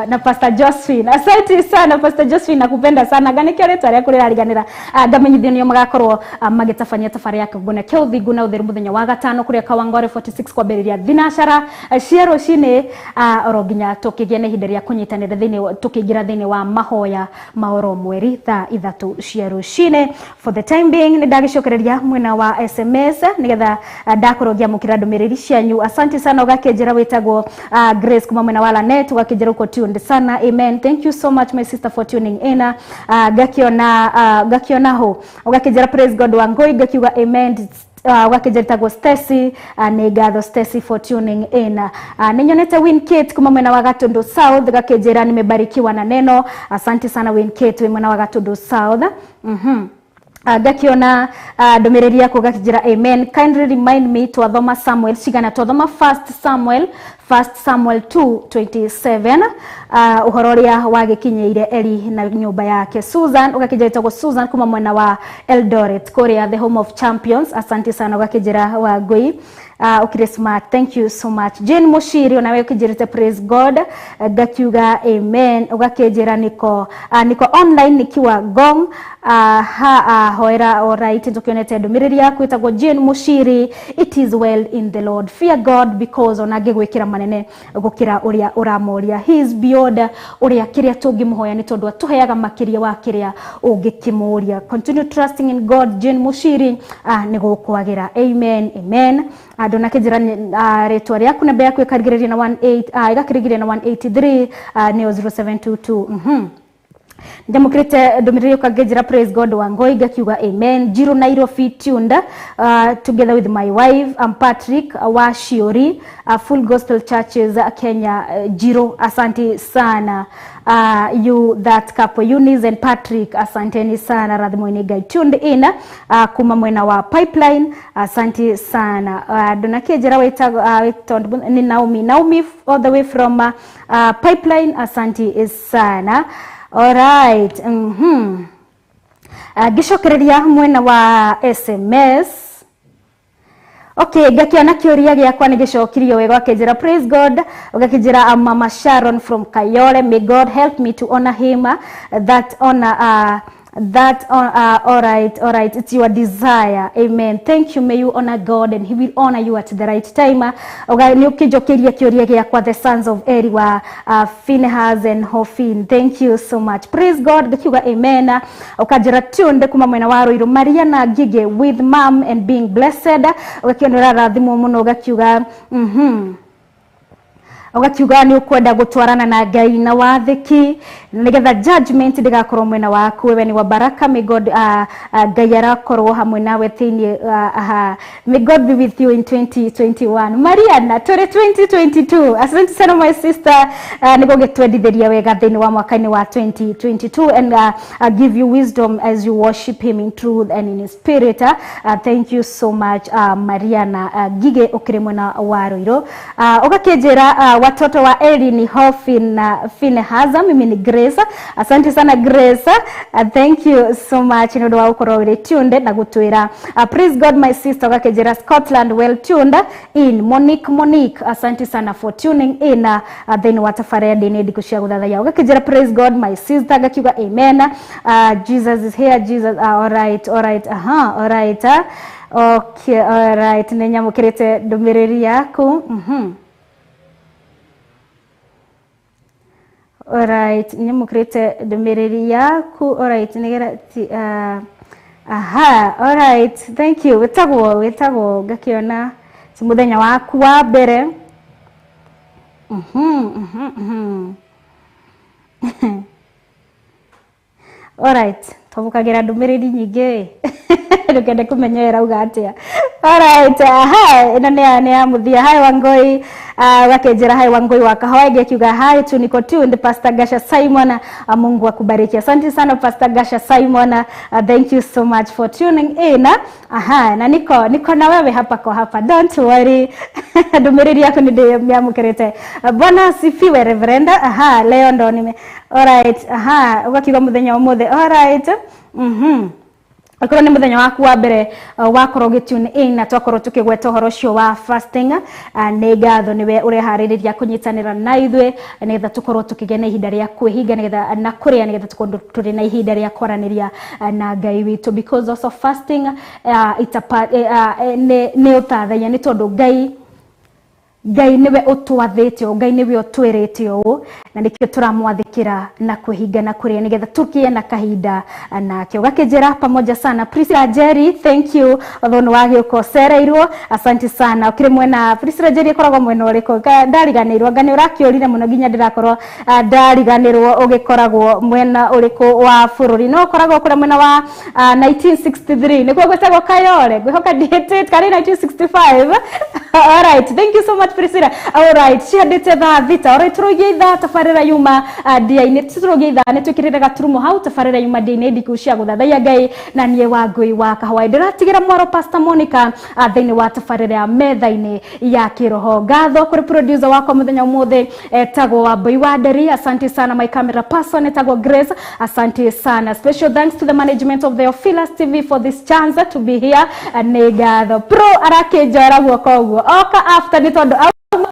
na pastor Josephine. Asante sana Pastor Josephine, nakupenda sana gani kĩo rĩtwa rĩaku rĩrariganĩra ngamenyithio nĩo magakorwo magĩtabania tabarĩra ya kĩgongona kĩa ũthingu na ũtheru muthenya wa gatano kuria Kawangware 46 kwambĩrĩria thinacara cia rũcinĩ oro nginya tũkĩgĩa na ihinda rĩa kũnyitanĩra tũkĩingĩra thĩinĩ wa mahoya maoro mweri thaa 3 cia rũcinĩ. For the time being ni ndagicokereria mwena wa SMS nigetha ndakorwo ngiamũkĩra ndũmĩrĩri cianyu. Asante sana ũgakĩnjĩra wĩtagwo Grace kuma mwena wa Lanet ũgakĩnjĩra uko tuned sana. Amen, thank you so much my sister for tuning in. Gakiona ho ũgakĩnjĩra praise God Wangui gakiuga amen. Wakijitagwo Stacy ni ngatho Stacy for tuning in. Ninyonete Winkate kuma mwena wa Gatundu South gakijira nimebarikiwa na neno. Asante sana Winkate mwena wa Gatundu South. Gakiona ndũmĩrĩri yako gakijira amen. Kindly remind me to athoma Samuel cigana twathoma 1 Samuel 2:27 uhoro ũrĩa wagĩkinyĩire Eli na nyũmba yake Susan. Ũgakĩnjĩra Susan kuma mwena wa Eldoret kũrĩa the home of champions. Asante sana ũgakĩnjĩra Wangui ukire smart, thank you so much. Jane Mushiri onawe ukijirite praise God gakiuga amen. Ugakejera niko online nikiwa Gong hoera alright. Ndokionete ndũmĩrĩri yaku itagwo Jane Mushiri. It is well in the Lord, fear God because onage gwĩkĩra manene gũkĩra ũrĩa ũramoria. He is beyond ũrĩa kĩrĩa tũngĩmũhoya nĩ tondũ atuheaga makĩria wa kĩrĩa ũngĩkĩmũria. Continue trusting in God Jane Mushiri nĩ gũkwagĩra. Amen, amen. Dona kejira rĩtwa rĩaku namba yaku ĩkarigĩrĩria na 18 igakĩrigĩrĩria na 183 neo 0722 Ndamukirite ndũmĩrĩri ũkangĩnjĩra praise God Wangui gakiuga amen. Jiro Nairobi tuned together with my wife Patrick wa Shiori Full Gospel Churches Kenya. Jiro asante sana. You that couple Eunice and Patrick asanteni sana. Radhimoini Gai tuned in kuma mwena wa Pipeline. Asante sana. Donakejera ni Naomi all the way from Pipeline. Asante sana. All right. Gishokereria mwena wa SMS. Okay, gakiona kĩũria gĩakwa nĩ gĩcokirio wega ũgakĩnjĩra praise God. Ũgakĩnjĩra Mama Sharon from Kayole, may God help me to honor him. All right, it's your desire. Amen, thank you. May you honor God and he will honor you at the right time. Ni ukijokeria kĩũria gĩakwa the sons of Eli wa Phinehas and Hophni. Thank you so much. Praise God gakiuga amen. Ukajira tunde kuma mwena wa Ruiru Maria na Gige with mom and being blessed. Ugakiona rathimo muno gakiuga ugakiuga ni ukwenda gutwarana na Ngai na wathiki nigetha judgment ndigakorwo mwena waku wewe ni wa baraka. May God Ngai arakorwo hamwe nawe thiini may God be with you in 2021. Mariana tore 2022. Asante sana my sister nigo getwendithĩria wega thiini wa mwaka-ini wa 2022 and give you wisdom as you worship him in truth and in spirit. Thank you so much Mariana Gige ukire mwena wa Ruiru. Ugakinjira watoto wa Eli ni Hofi na Finehasa, mimi ni Grace. Asante sana Grace. Thank you so much nĩ ũndũ wa gũkorwo wĩrĩ tuned na gũtwĩra. Praise God my sister. Ugakinjira Scotland well tuned in. Monique asante sana for tuning in then watafare ndini ndiku cia gũthathaiya. Ugakinjira praise God my sister. Gakiuga amen. Jesus is here. Jesus all right. All right. Okay, all right. Nĩnyamũkĩrĩte ndũmĩrĩri yaku. Alright, nyamũkĩrĩte ndũmĩrĩri yaku. Alright, nĩgetha alright, thank you. Wĩtagwo ngakĩona ti mũthenya waku wa mbere. Alright, tũbũkagĩra ndũmĩrĩri nyingĩ ndũkende kũmenya ĩrauga atĩa. Alright, ĩno nĩ ya mũthia. Hi Wangoi. Wakenjera hai Wangoi wa Kahoe gekiuga hi tu niko tuned. Pastor Gasha Simon, Mungu akubariki. Asante sana Pastor Gasha Simon. Thank you so much for tuning in. Na niko na wewe hapa kwa hapa. Don't worry. Ndũmĩrĩri yako nĩndĩamũkĩrĩte. Bwana asifiwe Reverend. Leo ndo nime. Alright. Ugakiuga mũthenya ũmũthĩ. Alright. Akorwo nĩ mũthenya waku wa mbere wakorwo gĩtune in na twakorwo tũkĩgweta ũhoro ũcio wa fasting, nĩ ngatho nĩwe ũreharĩrĩria kũnyitanĩra na ithuĩ nĩgetha tũkorwo tũkĩgĩa na ihinda rĩa kwĩhinga nĩgetha na kũrĩa nĩgetha tũkorwo tũrĩ na ihinda rĩa kwaranĩria na Ngai witũ, because also fasting nĩ ũtathaia nĩ tondũ Ngai niwe ũtwathĩte ũũ, Ngai niwe ũtwĩrĩte ũũ, na nĩkĩo tũramwathĩkĩra na kwĩhinga na kũrĩa nĩgetha tũkĩe na kahinda nake. Ũgakĩnjĩra pamoja sana Priscilla Jerry, thank you although nĩ wagĩũka ũcereirwo. Asante sana. Ũkĩrĩ mwena Priscilla Jerry ĩkoragwo mwena ũrĩkũ? Ndariganĩrwo ngani ũrakĩũrire mũno nginya ndĩrakorwo ndariganĩrwo ũgĩkoragwo mwena ũrĩkũ wa bũrũri. No ũkoragwo kũrĩa mwena wa 1963 nĩkuo gwĩtagwo Kayole, ngwĩhoka ndĩhĩtĩte karĩ 1965. Alright, thank you so much Priscilla. Alright, ciandĩte thaa thita. Alright, tũrogia ithaa tabarĩra yuma ndia-inĩ. Tũrogia ithaa nĩ twĩkĩrĩre gaturumo hau tabarĩra yuma ndia-inĩ ndiku cia gũthathaiya Ngai na niĩ Wangui wa Kahoe. Ndĩratigĩra mwaro Pastor Monica thĩinĩ wa tabarĩra ya metha-inĩ ya kĩroho. Ngatho kũrĩ producer wakwa mũthenya ũmũthĩ etagwo Wambui wa Nderi. Asante sana my camera person etagwo Grace. Asante sana. Special thanks to the management of the Theophilus TV for this chance to be here. Nĩ ngatho. Pro arakĩnjora guoko ũguo. Oka after nĩ tondũ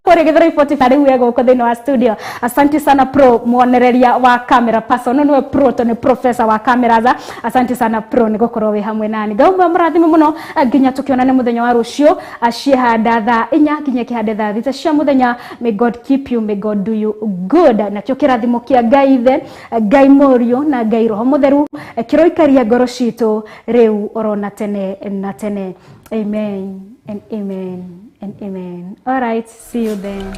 kore githira report na riu yego ko thĩinĩ wa studio. Asante sana Pro muonereria wa camera person. Nĩwe Pro to nĩ professor wa cameras. Asante sana Pro nĩ gũkorwo wĩ hamwe nani. Ngaumba mũrathime mũno nginya tũkĩonane mũthenya wa rũciũ ciehanda thaa 4 nginya kĩhande thaa 6 cia mũthenya. May God keep you, may God do you good. Na kĩo kĩrathimo kĩa Ngai Ithe, Ngai Mũriũ na Ngai Roho Mũtheru kĩroikaria ngoro citũ rĩu orona tene na tene. Amen and amen and amen. All right, see you then.